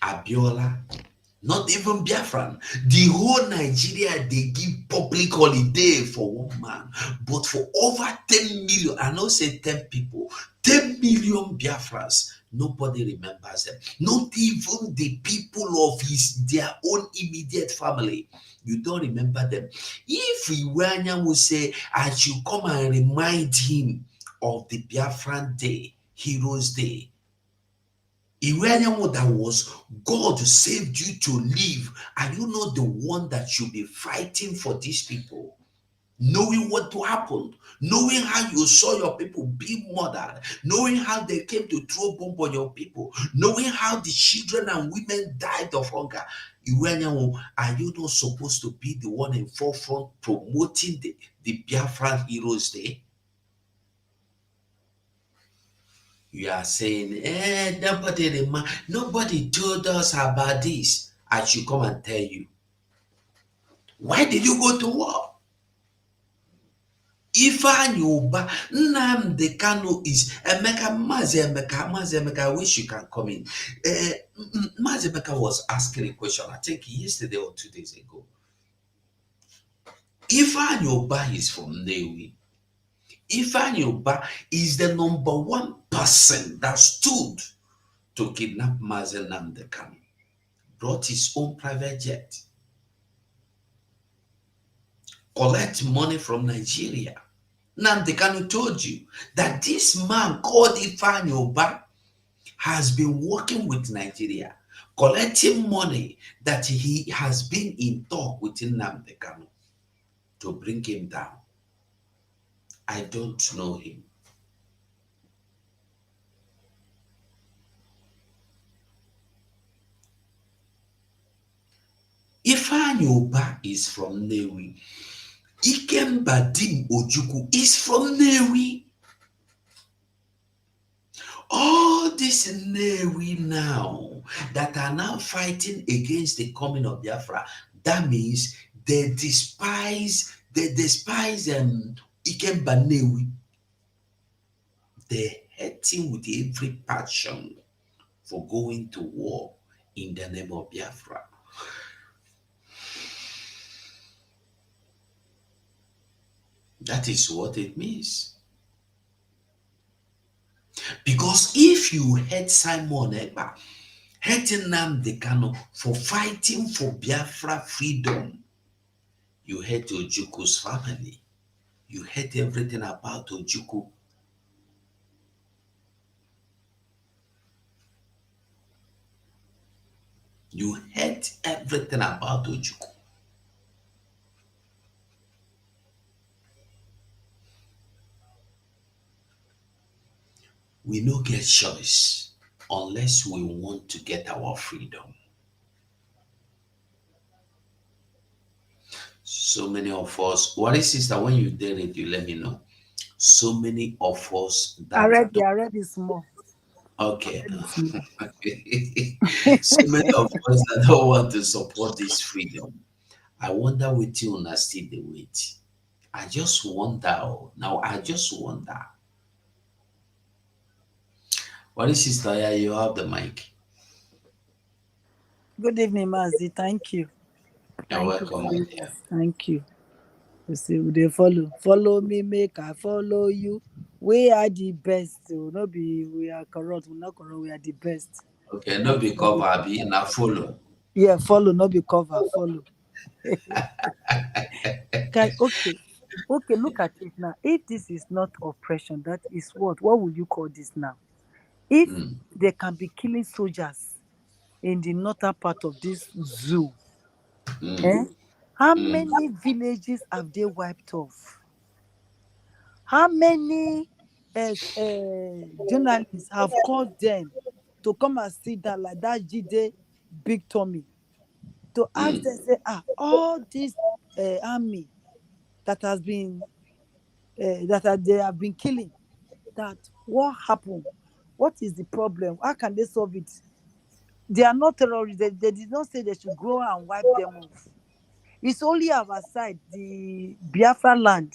Abiola, not even Biafran. The whole Nigeria, they give public holiday for one man. But for over 10 million, I don't say 10 people, 10 million Biafrans, nobody remembers them. Not even the people of their own immediate family. You don't remember them. If Iwanya will say, I should come and remind him of the Biafran Day, Heroes Day, Iranian that was God saved you to live. Are you not the one that should be fighting for these people? Knowing what to happen, knowing how you saw your people be murdered, knowing how they came to throw bomb on your people, knowing how the children and women died of hunger. Iranian, are you not supposed to be the one in forefront promoting the Biafran Heroes Day? You are saying, nobody told us about this. I should come and tell you. Why did you go to war? Ifeanyi Uba, Nnamdi Kanu is Mazi Emeka, I wish you can come in. Mazi Emeka was asking a question, I think yesterday or 2 days ago. Ifeanyi Uba is from Newi. Ifeanyi Uba is the number one person that stood to kidnap Mazi Nnamdi Kanu. Brought his own private jet. Collect money from Nigeria. Nnamdi Kanu told you that this man called Ifeanyi Uba has been working with Nigeria, collecting money that he has been in talk with Nnamdi Kanu to bring him down. I don't know him. Ifeanyi Uba is from Newi. Ikembadim Ojukwu is from Newi. All these Newi now that are now fighting against the coming of Biafra, that means they despise Ikemba Newi. They hate him with every passion for going to war in the name of Biafra. That is what it means. Because if you hate Simon Ekpa, hating Nnamdi Kanu for fighting for Biafra freedom, you hate Ojuku's family. You hate everything about Ojukwu. You hate everything about Ojukwu. We no get choice unless we want to get our freedom. So many of us, what is sister, when you did it, you let me know. So many of us that I read it small. okay. So many of us that don't want to support this freedom. I wonder what you understand the wait. I just wonder. Now I just wonder. What is sister? Yeah, you have the mic. Good evening, Mazi. Thank you. You're Thank you welcome, my very dear. much. Thank you. You see, they follow. Follow me, make I follow you. We are the best. No be we are corrupt. We're not corrupt. We are the best. Okay, no be cover, be na follow. Yeah, follow, not be cover. Follow. Okay. Okay, look at it now. If this is not oppression, that is what? What will you call this now? If they can be killing soldiers in the northern part of this zoo, how many villages have they wiped off? How many journalists have called them to come and sit down like that Jide Big Tommy to ask them, say, all this army that has been they have been killing, that what happened? What is the problem? How can they solve it? They are not terrorists. They did not say they should go and wipe them off. It's only our side, the Biafra land,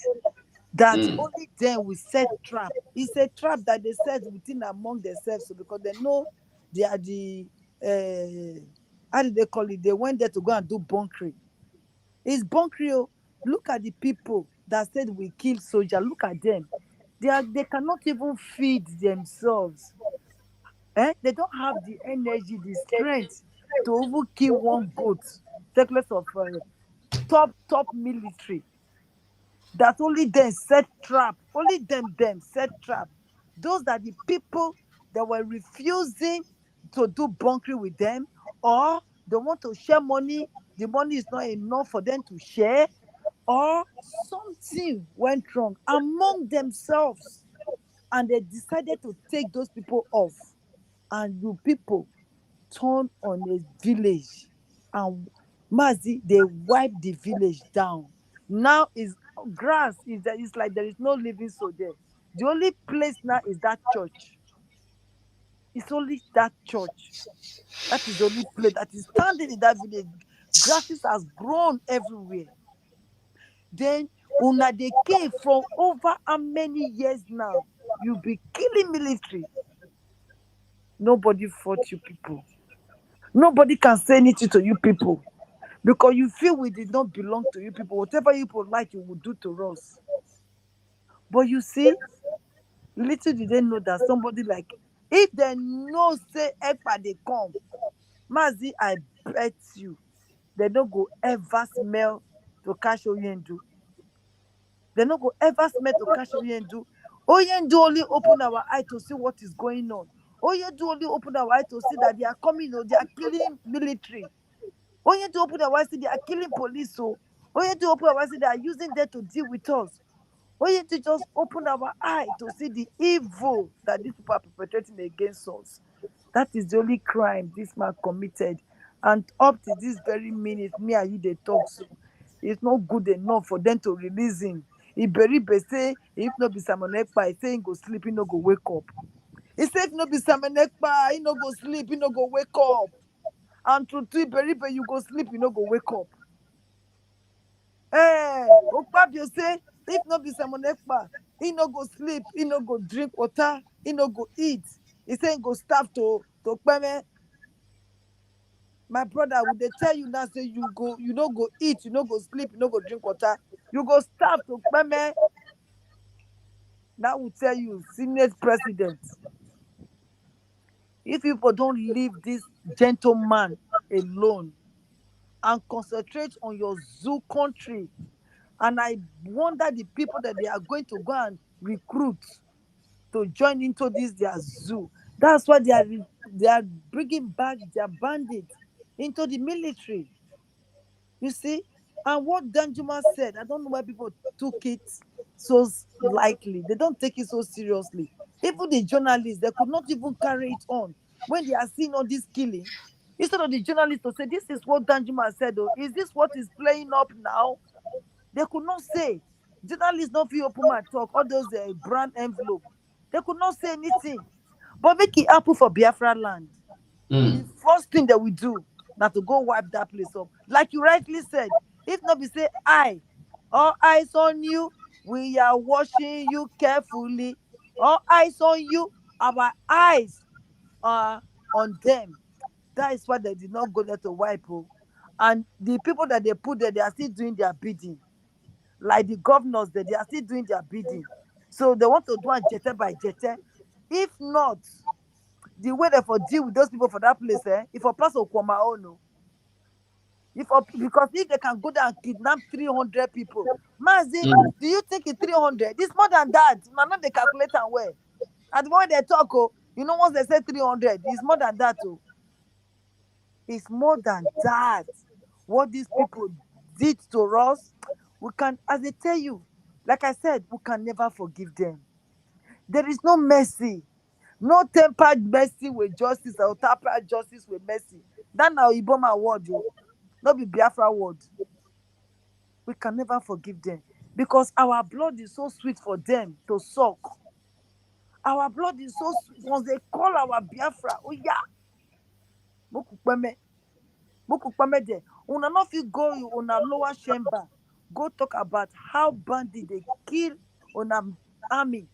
that only them will set trap. It's a trap that they set within among themselves, so because they know they are the how do they call it? They went there to go and do bunkering. It's bunkering. Look at the people that said we kill soldier. Look at them. They cannot even feed themselves. They don't have the energy, the strength to even kill one goat. Take less of top military. That only them set trap. Only them set trap. Those are the people that were refusing to do bunkering with them, or they want to share money. The money is not enough for them to share, or something went wrong among themselves, and they decided to take those people off. And you people turn on a village, and Mazi, they wipe the village down. Now is grass, is there, it's like there is no living soul there. The only place now is that church. It's only that church. That is the only place that is standing in that village. Grasses has grown everywhere. Then una they came from over how many years now? You be killing military. Nobody fought you people. Nobody can say anything to you people, because you feel we did not belong to you people. Whatever you people like, you will do to us. But you see, little did they know that somebody like, if they know say Ekpa they come, Mazi, I bet you, they don't go ever smell to catch Oyendu. They don't go ever smell to catch Oyendu. Oyendu only open our eye to see what is going on. Oyendu only open our eye to see that they are coming, they are killing military. Oyendu open our eye, see they are killing police. So Oyendu open our eye, see they are using them to deal with us. We need to just open our eye to see the evil that these people are perpetrating against us. That is the only crime this man committed. And up to this very minute, me and you they talk so. It's not good enough for them to release him. Iberibe say if no be Simon Ekpa, he say he go sleep, he no go wake up. He say if no be Simon Ekpa, he no go sleep, he no go wake up. And to Iberibe, you go sleep, you no go wake up. Okpabio say if no be Simon Ekpa, he no go sleep, he no go drink water, he no go eat. He say he go starve to Kpeme. My brother, would they tell you now say you no go eat, you no go sleep, you no go drink water, you go starve to Kpeme. That will tell you, Senate President, if people don't leave this gentleman alone and concentrate on your zoo country, and I wonder the people that they are going to go and recruit to join into this their zoo. That's why they are bringing back their bandits into the military. You see, and what Danjuma said, I don't know why people took it so lightly. They don't take it so seriously. Even the journalists, they could not even carry it on when they are seeing all this killing. Instead of the journalists to say, this is what Danjuma said, oh, is this what is playing up now? They could not say. Journalists don't feel open my talk, all those brand envelope. They could not say anything. But make it happen for Biafra land. The first thing that we do now to go wipe that place up. Like you rightly said, if not be say all eyes on you, we are watching you carefully. All eyes on you, our eyes are on them. That is why they did not go there to wipe. Oh. And the people that they put there, they are still doing their bidding. Like the governors there, they are still doing their bidding. So they want to do it jete by jete. If not, the way they for deal with those people for that place, if a pass Okwama no. Because if they can go there and kidnap 300 people, Mazi, do you think it's 300? It's more than that. Man, not the calculator where. At the moment they talk, once they say 300, it's more than that. Oh. It's more than that. What these people did to us, we can, as they tell you, like I said, we can never forgive them. There is no mercy. No tempered mercy with justice or tempered justice with mercy. That now Iboma word, not be Biafra word. We can never forgive them because our blood is so sweet for them to suck. Our blood is so sweet. Once they call our Biafra, oh yeah. Mokukpeme there. Una not fit go on a lower chamber. Go talk about how bandit they kill on a army,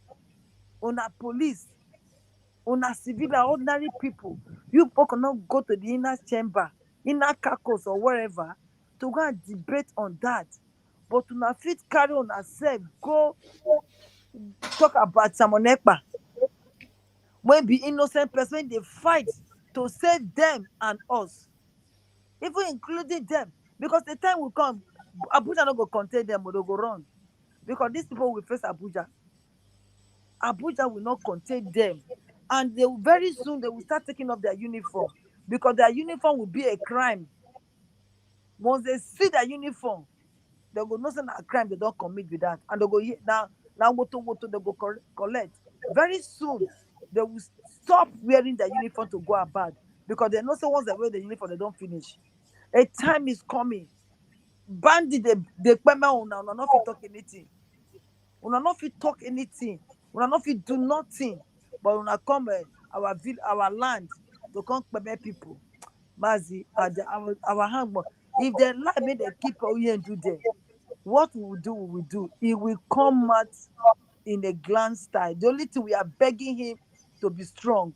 on a police, on a civilian, ordinary people. You people cannot go to the inner chamber, inner caucus or wherever to go and debate on that. But una fit carry on ourselves, go talk about Simon Ekpa. When be innocent person, when they fight to save them and us, even including them. Because the time will come, Abuja no go contain them, but they go run. Because these people will face Abuja. Abuja will not contain them. And they will, very soon they will start taking off their uniform. Because their uniform will be a crime. Once they see their uniform, they go know a crime they don't commit with that. And they go, now what they go collect. Very soon, they will stop wearing their uniform to go about. Because they know so once they wear the uniform, they don't finish. A time is coming. Bandit, they una not fit talk anything. Una not fit talk anything. Una not fit do nothing. But una come our land to come peme people. Mazi, our hand. If they lie, make they keep away and do there. What we will do, we will do. It will come out in a glance style. The only thing we are begging him to be strong.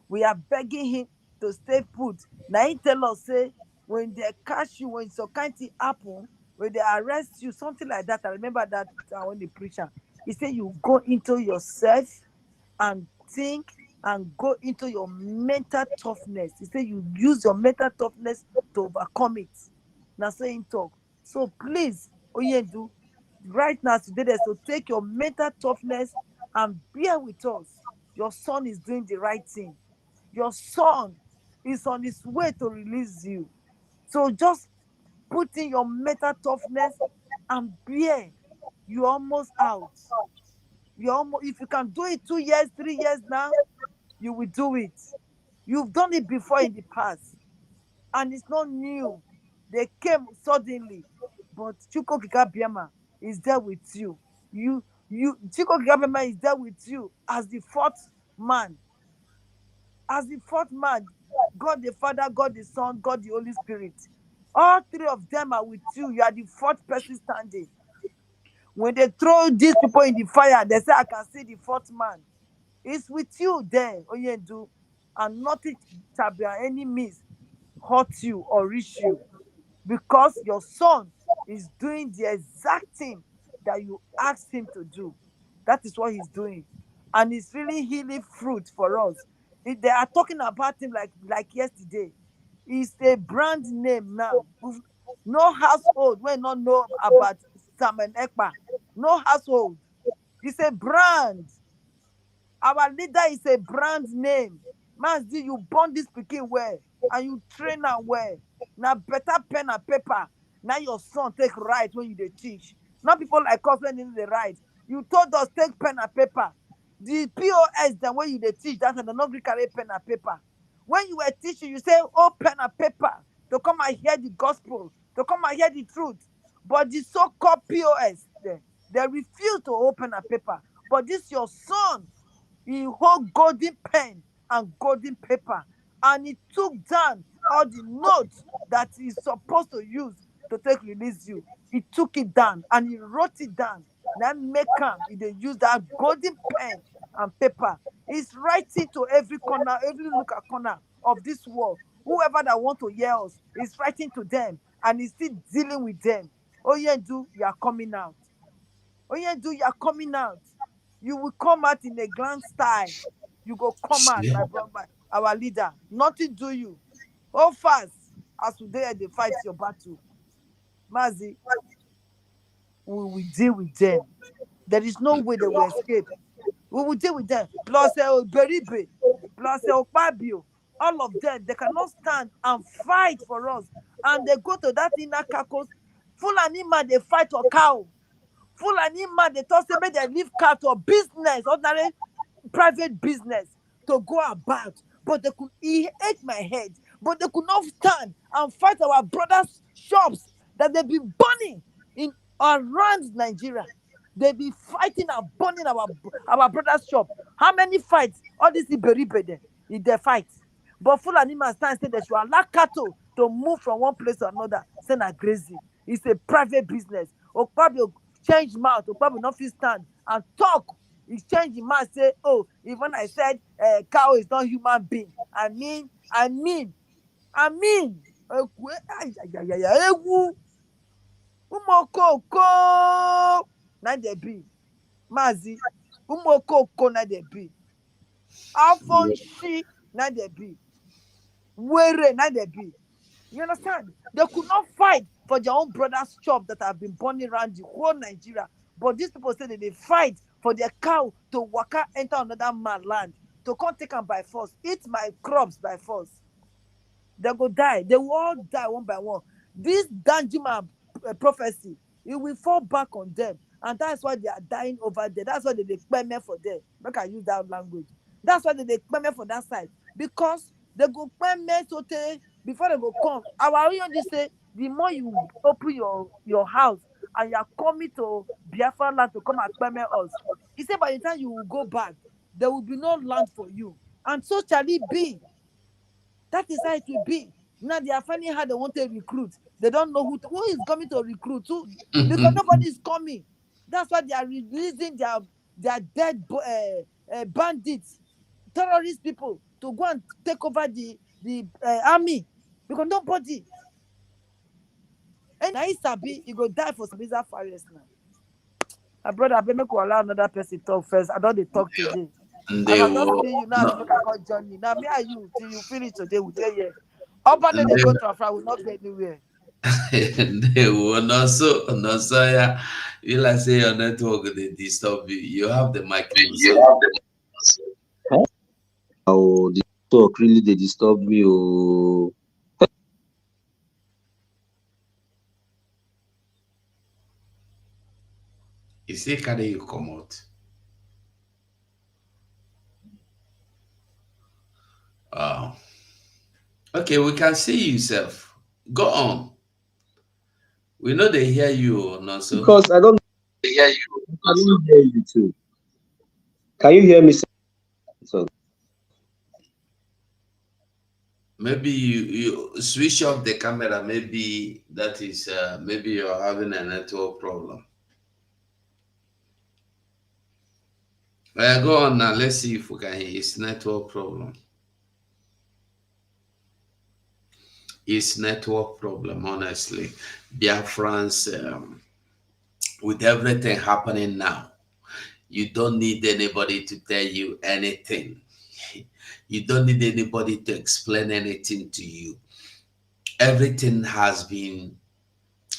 We are begging him to stay put. Now he tell us, say, when they catch you, when some kind thing happen, when they arrest you, something like that. I remember that when the preacher, he said you go into yourself and think and go into your mental toughness. He said you use your mental toughness to overcome it. Now saying talk. So please, Oyendu, right now today, so take your mental toughness and bear with us. Your son is doing the right thing. Your son is on his way to release you. So just put in your mental toughness and bear. you're almost out. If you can do it 2 years, 3 years now, you will do it. You've done it before in the past, and it's not new. They came suddenly, but Chuko Kikabiama is there with you. Chuko Kikabiama is there with you as the fourth man. As the fourth man, God the Father, God the Son, God the Holy Spirit. All three of them are with you. You are the fourth person standing. When they throw these people in the fire, they say, I can see the fourth man. It's with you there, Oyendu, and nothing shall by any means hurt you or reach you, because your son is doing the exact thing that you asked him to do. That is what he's doing, and it's really healing fruit for us. They are talking about him like yesterday. It's a brand name now. No household will not know about Sam and Ekpa. No household. It's a brand. Our leader is a brand name. Mazdi, you born this pikin well and you train am well. Now better pen and paper. Now your son take right when you dey teach. Not people like us when they need the right. You told us take pen and paper. The POS then when you dey teach, that's an not carry pen and paper. When you were teaching, you say, oh, pen and paper to come and hear the gospel, to come and hear the truth. But the so-called POS, they refuse to open a paper. But this your son, he hold golden pen and golden paper, and he took down all the notes that he's supposed to use to take release you. He took it down and he wrote it down. Now make him, he dey use that golden pen and paper. He's writing to every corner, every look at corner of this world. Whoever that want to hear us, he's writing to them, and he's still dealing with them. Oyendu, you are coming out. Oyendu, you are coming out. You will come out in a grand style. You go come out, my brother, our leader. Nothing do you. Hold fast as today they fight your battle. Mazi, we will deal with them. There is no way they will escape. We will deal with them. Plus Beribe, plus Okpabio, all of them, they cannot stand and fight for us. And they go to that inner carcass. Fulani man, they fight for cow. Fulani man, they talk say make they leave cat or business, ordinary private business to go about. But he ate my head. But they could not stand and fight our brothers' shops that they be burning in around Nigeria. They be fighting and burning our brothers' shop. How many fights? All this Iberibe there, if they fight. But Fulani man stand say they should allow cattle to move from one place to another. Say na grazing. It's a private business. Okpabio change mouth. Okpabio not fit stand and talk. He changed the mouth, say, oh, even I said cow is not human being. I mean. Ewu. Umokoko. Na dey be. Mazi. Umokoko na dey be. Afonshi na dey be. Were na dey be. You understand? They could not fight for their own brothers' shop that have been burning around the whole Nigeria. But these people say that they fight for their cow to waka enter another man's land, to come take them by force, eat my crops by force. They go die. They will all die one by one. This Danjuma prophecy, it will fall back on them. And that's why they are dying over there. That's why they payment for them. Make I use that language. That's why they payment for that side. Because they go payment so before they go come. Our union just say the more you open your house and you are coming to Biafra land to come and payment us, he said by the time you will go back, there will be no land for you. And so shall it be. That is how it will be. Now they are finding how they want to recruit. They don't know who is coming to recruit. Who, because nobody is coming. That's why they are releasing their dead bandits, terrorist people to go and take over the army. Because nobody. And I Sabi, you go die for Sabiza Forest now. My brother, I better make allow another person talk first. I don't talk today. They As I just will see you now, not, to make a call Johnny. Now me and you till you finish today, we tell you. Up and they they, go to Afra, will not go anywhere. they will not so yeah. You like say your network they disturb you. You have the mic now, You so have the oh, the talk really they disturb me. Oh, He say, carry you come out. Wow. Okay, we can see you, self. Go on. We know they hear you, no so. Because I don't hear you. I don't hear you too. Can you hear me? So Maybe you switch off the camera. Maybe that is maybe you're having a network problem. Go on now. Let's see if we can hear. It's network problem. It's network problem, honestly. Biafrans, with everything happening now, you don't need anybody to tell you anything. You don't need anybody to explain anything to you. Everything has been,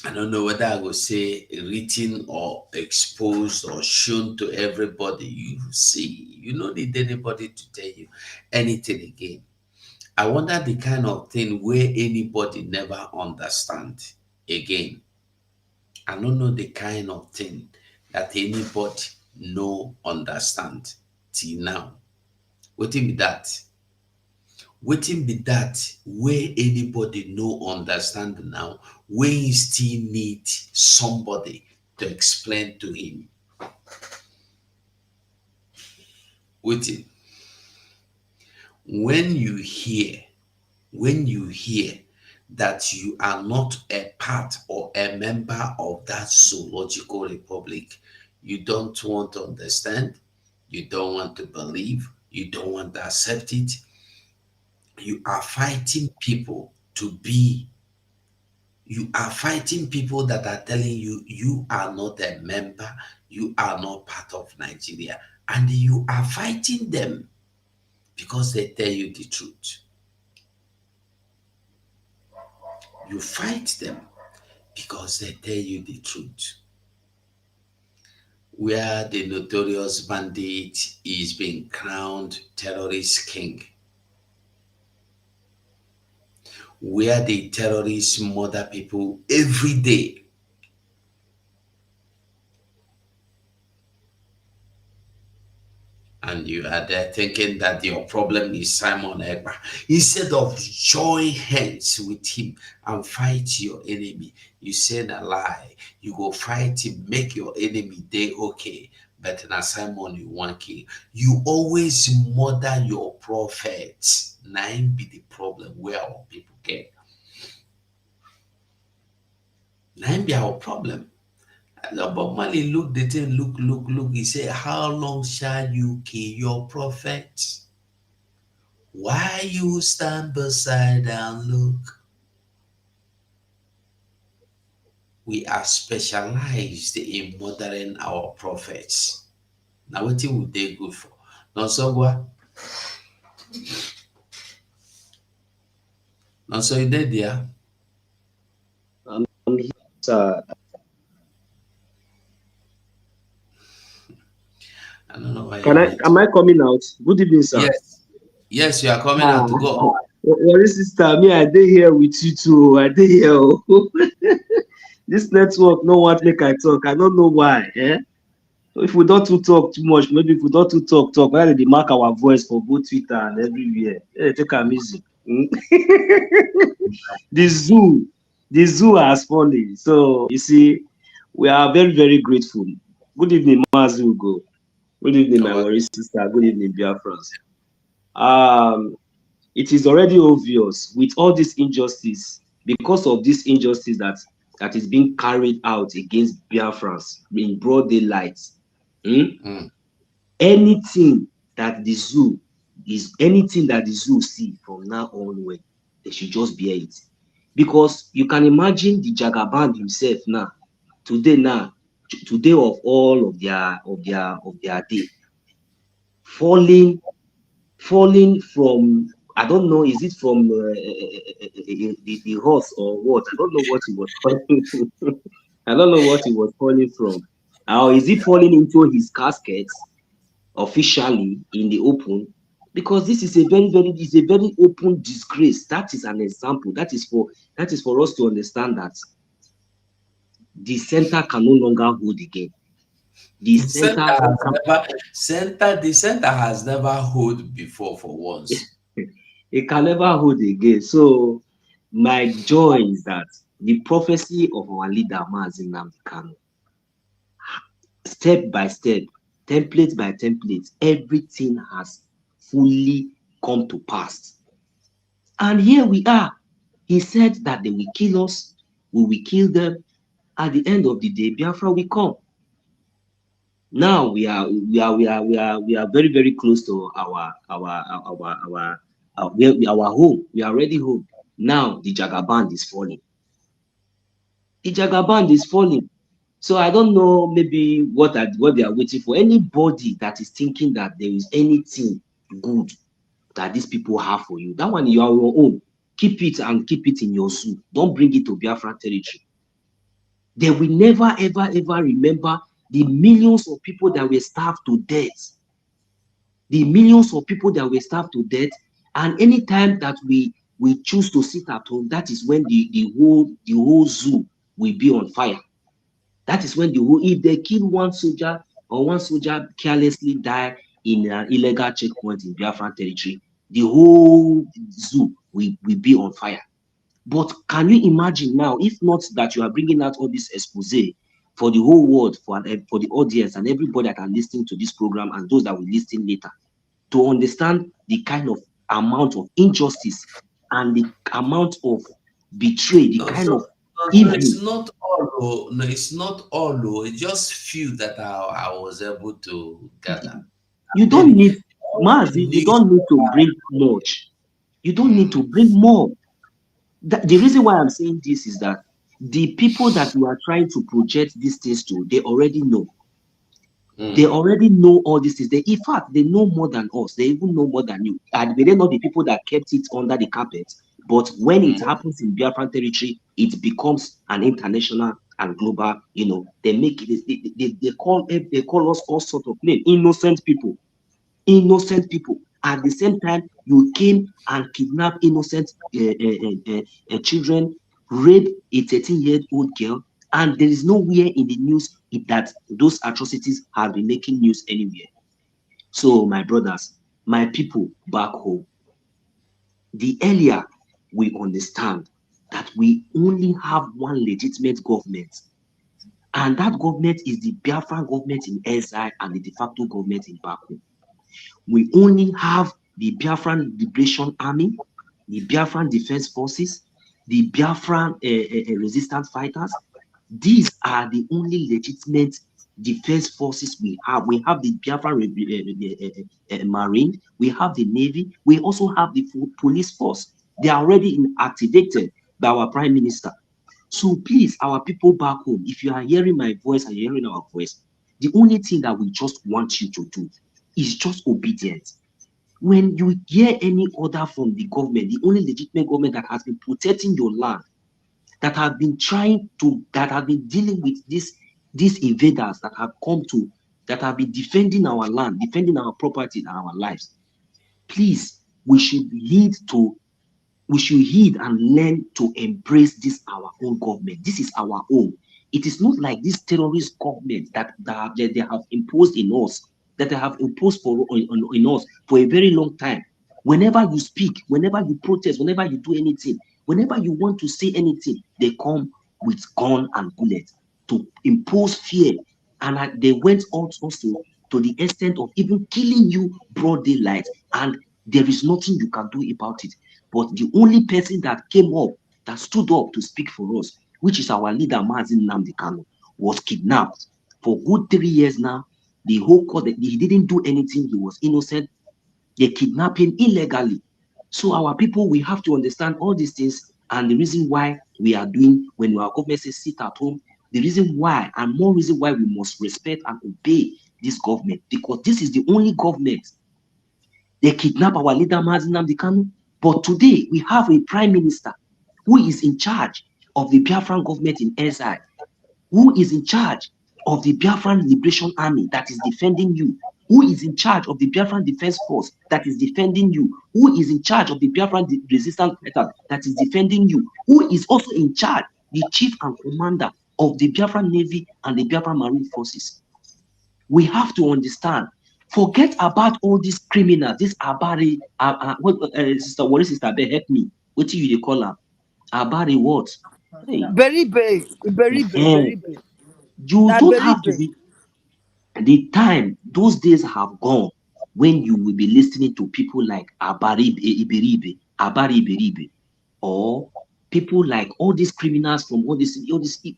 I don't know whether I will say written or exposed or shown to everybody. You see, you don't need anybody to tell you anything again. I wonder the kind of thing where anybody never understand again. I don't know the kind of thing that anybody no understand till now. Wetin be that? Wetin be that where anybody no understand now, where he still need somebody to explain to him? Wetin? When you hear that you are not a part or a member of that zoological republic, you don't want to understand, you don't want to believe, you don't want to accept it. You are fighting people to be, you are fighting people that are telling you you are not a member, you are not part of Nigeria, and you are fighting them because they tell you the truth. You fight them because they tell you the truth. Where the notorious bandit is being crowned terrorist king, where the terrorists murder people every day, and you are there thinking that your problem is Simon Ekpa. Instead of join hands with him and fight your enemy, you say a lie. You go fight him, make your enemy day okay. But na Simon you want kill. You always murder your prophets. Nine be the problem where our people get. Nine be our problem. Bob Marley look the thing, look. He say, how long shall you kill your prophets? Why you stand beside and look? We are specialized in murdering our prophets. Now what would they good for? No so what? No so you did there? I'm here, sir. I don't know why Can your I? Am network. I coming out? Good evening, sir. Yes, you are coming Ah, out to go. your sister, me, I dey here with you too. I dey here. Oh. This network no want make I talk. I don't know why. Eh? If we don't too talk too much, maybe if we don't too talk, why they mark our voice for both Twitter and everywhere? Hey, take am easy. The zoo has funny. So you see, we are very, very grateful. Good evening, Mazi Ugo. Good evening, my worry sister. Good evening, Biafrans. It is already obvious with all this injustice, because of this injustice that is being carried out against Biafrans in broad daylight. Anything that the zoo see from now onward, they should just bear it. Because you can imagine the Jagaban himself now, today of all of their day, falling from, I don't know, is it from the horse or what? I don't know what he was falling. I don't know what he was falling from. Or is he falling into his casket officially in the open? Because this is a very open disgrace. That is an example. That is for us to understand that the center can no longer hold again. The Center center has the center has never hold before for once. it can never hold again. So my joy is that the prophecy of our leader Mazi Nnamdi Kanu, step by step, template by template, everything has fully come to pass. And here we are. He said that they will kill us, we will kill them. At the end of the day, Biafra will come. Now we are very, very close to our home. We are already home. Now the Jagaband is falling. The Jagaband is falling. So I don't know maybe what they are waiting for. Anybody that is thinking that there is anything good that these people have for you, that one you are your own. Keep it and keep it in your zoo. Don't bring it to Biafra territory. They will never, ever, ever remember the millions of people that were starved to death. The millions of people that were starved to death. And anytime that we choose to sit at home, that is when the whole zoo will be on fire. That is when if they kill one soldier or one soldier carelessly die in an illegal checkpoint in Biafran territory, the whole zoo will be on fire. But can you imagine now, if not that you are bringing out all this expose for the whole world, for the audience and everybody that are listening to this program and those that will listen later, to understand the kind of amount of injustice and the amount of betray, the kind of evil. It's not all. No, it's not all. It's just few that I was able to gather. You don't need, Mazi, you don't need to bring much. You don't need to bring more. The reason why I'm saying this is that the people that you are trying to project these things to, they already know. They already know all these things. In fact, they know more than us. They even know more than you. And they not the people that kept it under the carpet. But when it happens in Biafran territory, it becomes an international and global. They make it. They call us all sorts of names. Innocent people. At the same time, you came and kidnapped innocent children, rape a 13-year-old girl, and there is nowhere in the news that those atrocities have been making news anywhere. So, my brothers, my people back home, the earlier we understand that we only have one legitimate government, and that government is the Biafran government in exile and the de facto government in back home. We only have the Biafran Liberation Army, the Biafran Defense Forces, the Biafran resistance fighters. These are the only legitimate defense forces we have. We have the Biafran Marine, we have the Navy, we also have the police force. They are already activated by our Prime Minister. So please, our people back home, if you are hearing my voice and you're hearing our voice, the only thing that we just want you to do is just obedience. When you hear any order from the government, the only legitimate government that has been protecting your land, that have been dealing with these invaders that have been defending our land, defending our property and our lives, please, we should heed and learn to embrace this our own government. This is our own. It is not like this terrorist government that they have imposed in us, that they have imposed in us for a very long time. Whenever you speak, whenever you protest, whenever you do anything, whenever you want to say anything, they come with gun and bullet to impose fear. And they went also to the extent of even killing you broad daylight, and there is nothing you can do about it. But the only person that came up, that stood up to speak for us, which is our leader, Mazi Nnamdi Kanu, was kidnapped for good 3 years now. The whole court, he didn't do anything. He was innocent. They kidnapped him illegally. So our people, we have to understand all these things, and the reason why we are doing, when our government says sit at home, the reason why, and more reason why we must respect and obey this government, because this is the only government. They kidnap our leader, Mazi Nnamdi Kanu, but today we have a prime minister who is in charge of the Biafran government in exile, who is in charge of the Biafran Liberation Army that is defending you, who is in charge of the Biafran Defense Force that is defending you, who is in charge of the Biafran Resistance Fighter that is defending you, who is also in charge, the chief and commander of the Biafran Navy and the Biafran Marine Forces. We have to understand. Forget about all these criminals. This Abari, sister, what is sister? Help me. What do you call her? Abari what? Hey, Beribe, Beribe, eh, Beribe. you Na don't have to Beribe. be. The time, those days have gone when you will be listening to people like Iberibe, Abari Iberibe, or people like all these criminals from all these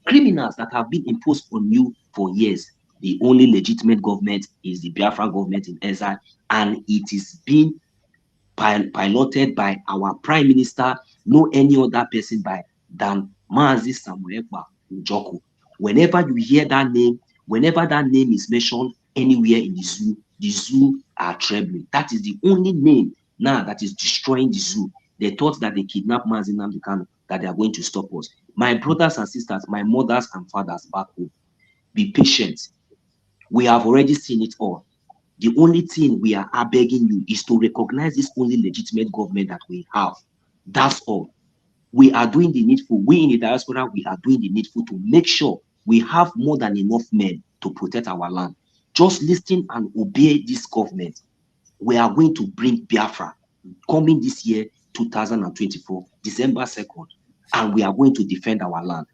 criminals that have been imposed on you for years. The only legitimate government is the Biafran government in exile, and it is being piloted by our prime minister, no any other person by than Mazi Samuel Ekpa Njoku. Whenever you hear that name, whenever that name is mentioned anywhere in the zoo are trembling. That is the only name now that is destroying the zoo. They thought that they kidnapped Mazi Nnamdi Kanu, that they are going to stop us. My brothers and sisters, my mothers and fathers back home, be patient. We have already seen it all. The only thing we are begging you is to recognize this only legitimate government that we have. That's all. We are doing the needful. We in the diaspora, we are doing the needful to make sure we have more than enough men to protect our land. Just listen and obey this government. We are going to bring Biafra coming this year, 2024, December 2nd, and we are going to defend our land.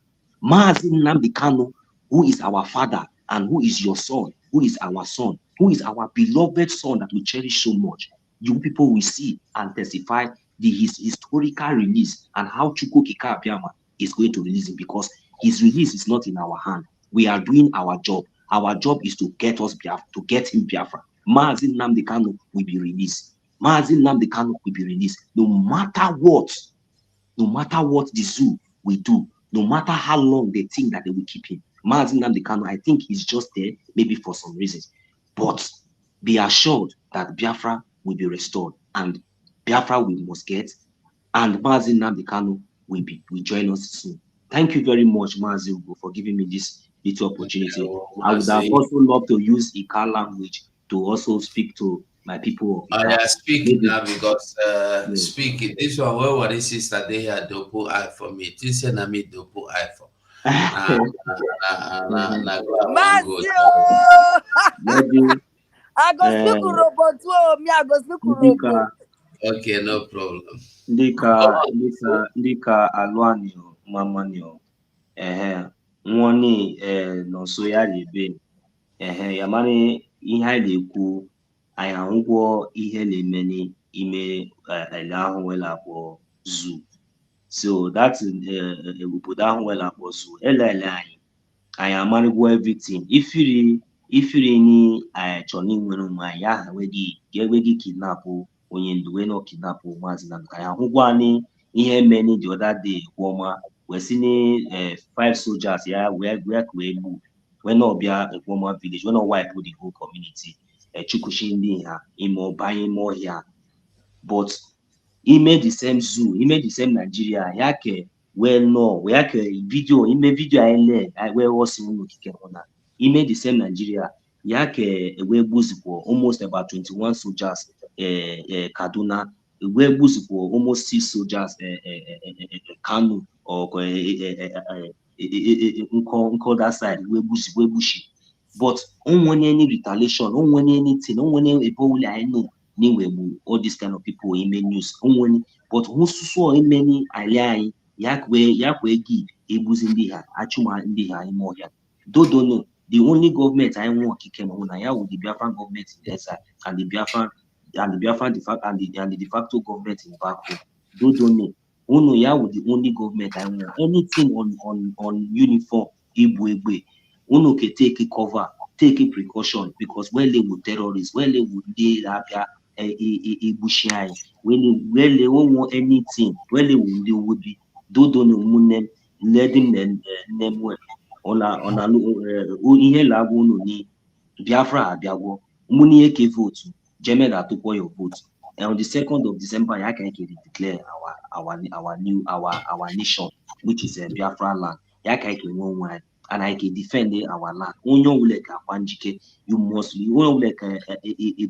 Mazi Nnamdi Kanu, who is our father and who is your son, who is our son, who is our beloved son that we cherish so much. You people will see and testify his historical release and how Chukwu Kika Abiyama is going to release him, because his release is not in our hand. We are doing our job. Our job is to get us Biafra, to get him Biafra. Mazi Nnamdi Kanu will be released. Mazi Nnamdi Kanu will be released. No matter what the zoo will do, no matter how long they think that they will keep him. Mazi Nnamdi Kanu, I think he's just there, maybe for some reasons. But be assured that Biafra will be restored, and Biafra we must get, and Mazi Nnamdi Kanu will join us soon. Thank you very much, Mazi Ugo, for giving me this little opportunity. I would have also loved to use Ika language to also speak to my people of Ika. I speak Maybe, now because yeah. speaking this one where what is sister they had double eye for me. This say na me double eye for. Nah, nah, go. Mazio! Maybe, I go speak uh, robot. Oh, me, I go speak Ndika, robot. Okay, no problem. Ndika, Come on. Ndika Alwanio, Mamanio, nwani, nọnso ya lebe, yamani ihe a na-ekwu, anyị ahụgwọ ihe na-eme n'ime ele ahụ wela akpọ zoo. So that obodo ahụ wela akpọ zoo, elele anyị amarịgwo everything. Ifiri ni chọrọ inwere onwe anyị, aha ga-enweghị kidnapụ onye ndu wee nọ kidnapụ Maazị Nnamdi Kanu. Anyị ahụgwani ihe meni the other day Ekwuọma wee si ni 5 soldiers ya wee gbu wee nọ bịa Ekwuọma village wee nọ wipe the whole community, chukwushi ndị ha ime ọbanye ime ọhịa. But ime the same zoo, ime the same Nigeria, yake well no, yake video, ime video ile where was in okike hona. Ime the same Nigeria, yake we buzikwo almost about 21 soldiers Kaduna, we buzikwo almost 6 soldiers Kanu or nko that side we bushi. But on any retaliation, on anything, on any ebola I know. All these kind of people in news but who saw in many alliance yakwe gi ebus in the achuma in the high more. Don't know the only government I want came on with the Biafran government in the side and the Biafran and the de facto government in back home. Don't know. Uno ya with the only government I want. Anything on uniform Igwe. Uno can take a cover, take a precaution, because when they would terrorists, when they would Bushi when they won't want anything, when they would be don't know let them name well on a ihe lagu no ni Biafra Abiago Muni Eke vote Jeme that to your vote. And on the 2nd of December, I can declare our nation, which is Biafra land. Yaka one and I can defend our land. Onyo like a panjike, you mostly like a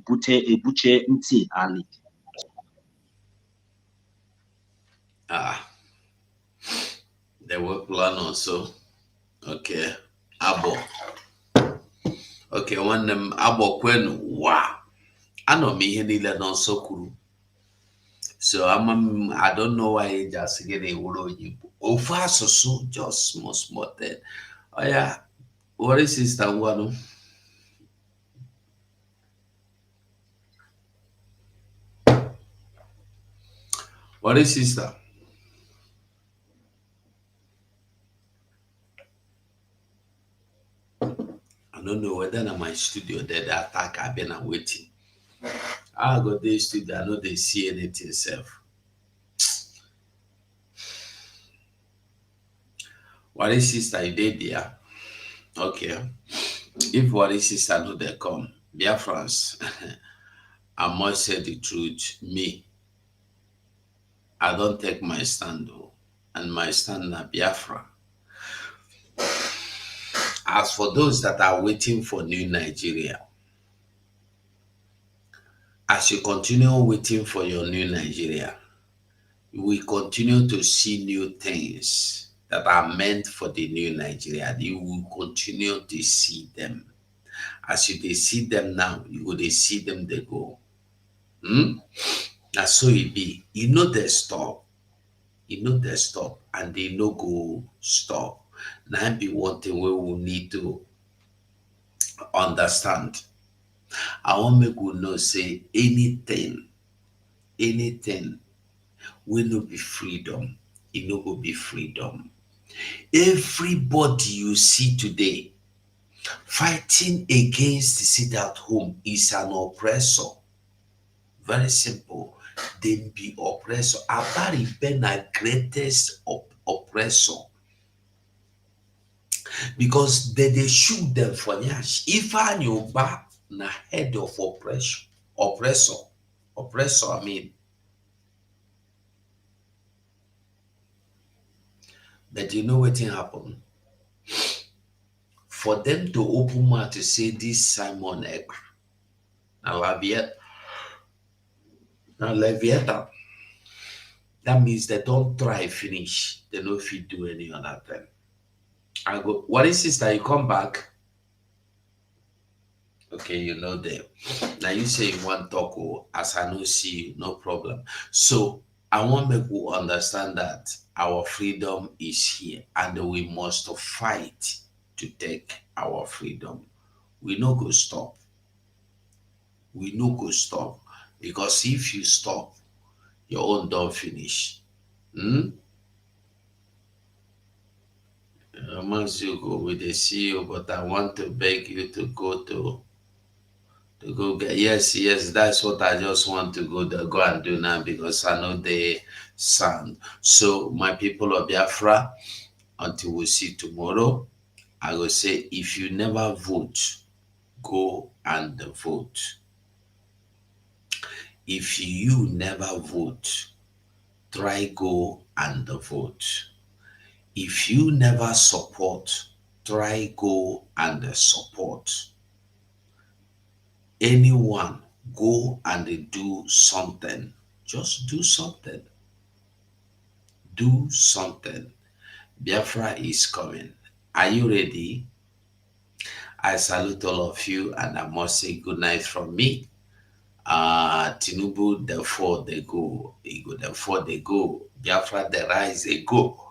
butcher nti ali. They were plan also. Okay. Abo. Okay, nwanne m agbakwenu wa anọ m ihe niile nọ nso kwuru. So I don't know why you just get a word oyibo. Ofu asụsụ just small thing. Oh yeah, what is sister Ngwanu? What is sister? I don't know whether in my studio that attack I've been waiting. I go to the studio, I know they see anything self. What is sister? You did there? Okay. If what is sister know they come, dear friends, I must say the truth. Me, I don't take my stand, and my stand na Biafra. As for those that are waiting for new Nigeria, as you continue waiting for your new Nigeria, we continue to see new things that are meant for the new Nigeria. You will continue to see them. As you they see them now, you will they see them they go. That's so it be. You know they stop. You know they stop and they no go stop. Now be one thing we will need to understand. I want make we know say anything will not be freedom. It no go be freedom. Everybody you see today fighting against the sit at home is an oppressor. Very simple. They be oppressor. Abari been the greatest oppressor. Because they shoot them for nyash. If I knew back na head of oppressor. I mean. But you know what happened? For them to open mouth to say this Simon Ekpa, Leviathan, that means they don't try finish. They know if you do any other thing. I go, what is this that you come back? Okay, you know them. Now you say you want talk, as I know see you, no problem. So I want people to understand that our freedom is here and we must fight to take our freedom. We no go stop. We no go stop. Because if you stop, your own don't finish. Once you go with the CEO, but I want to beg you to go get yes, that's what I just want to go and do now because I know the sound. So my people of Biafra, until we see tomorrow, I will say if you never vote, go and vote. If you never vote, try go and vote. If you never support, try go and support. Anyone go and do something. Just do something. Do something. Biafra is coming. Are you ready? I salute all of you and I must say good night from me. Tinubu, therefore they go. Therefore they go. Biafra, the rise, they go.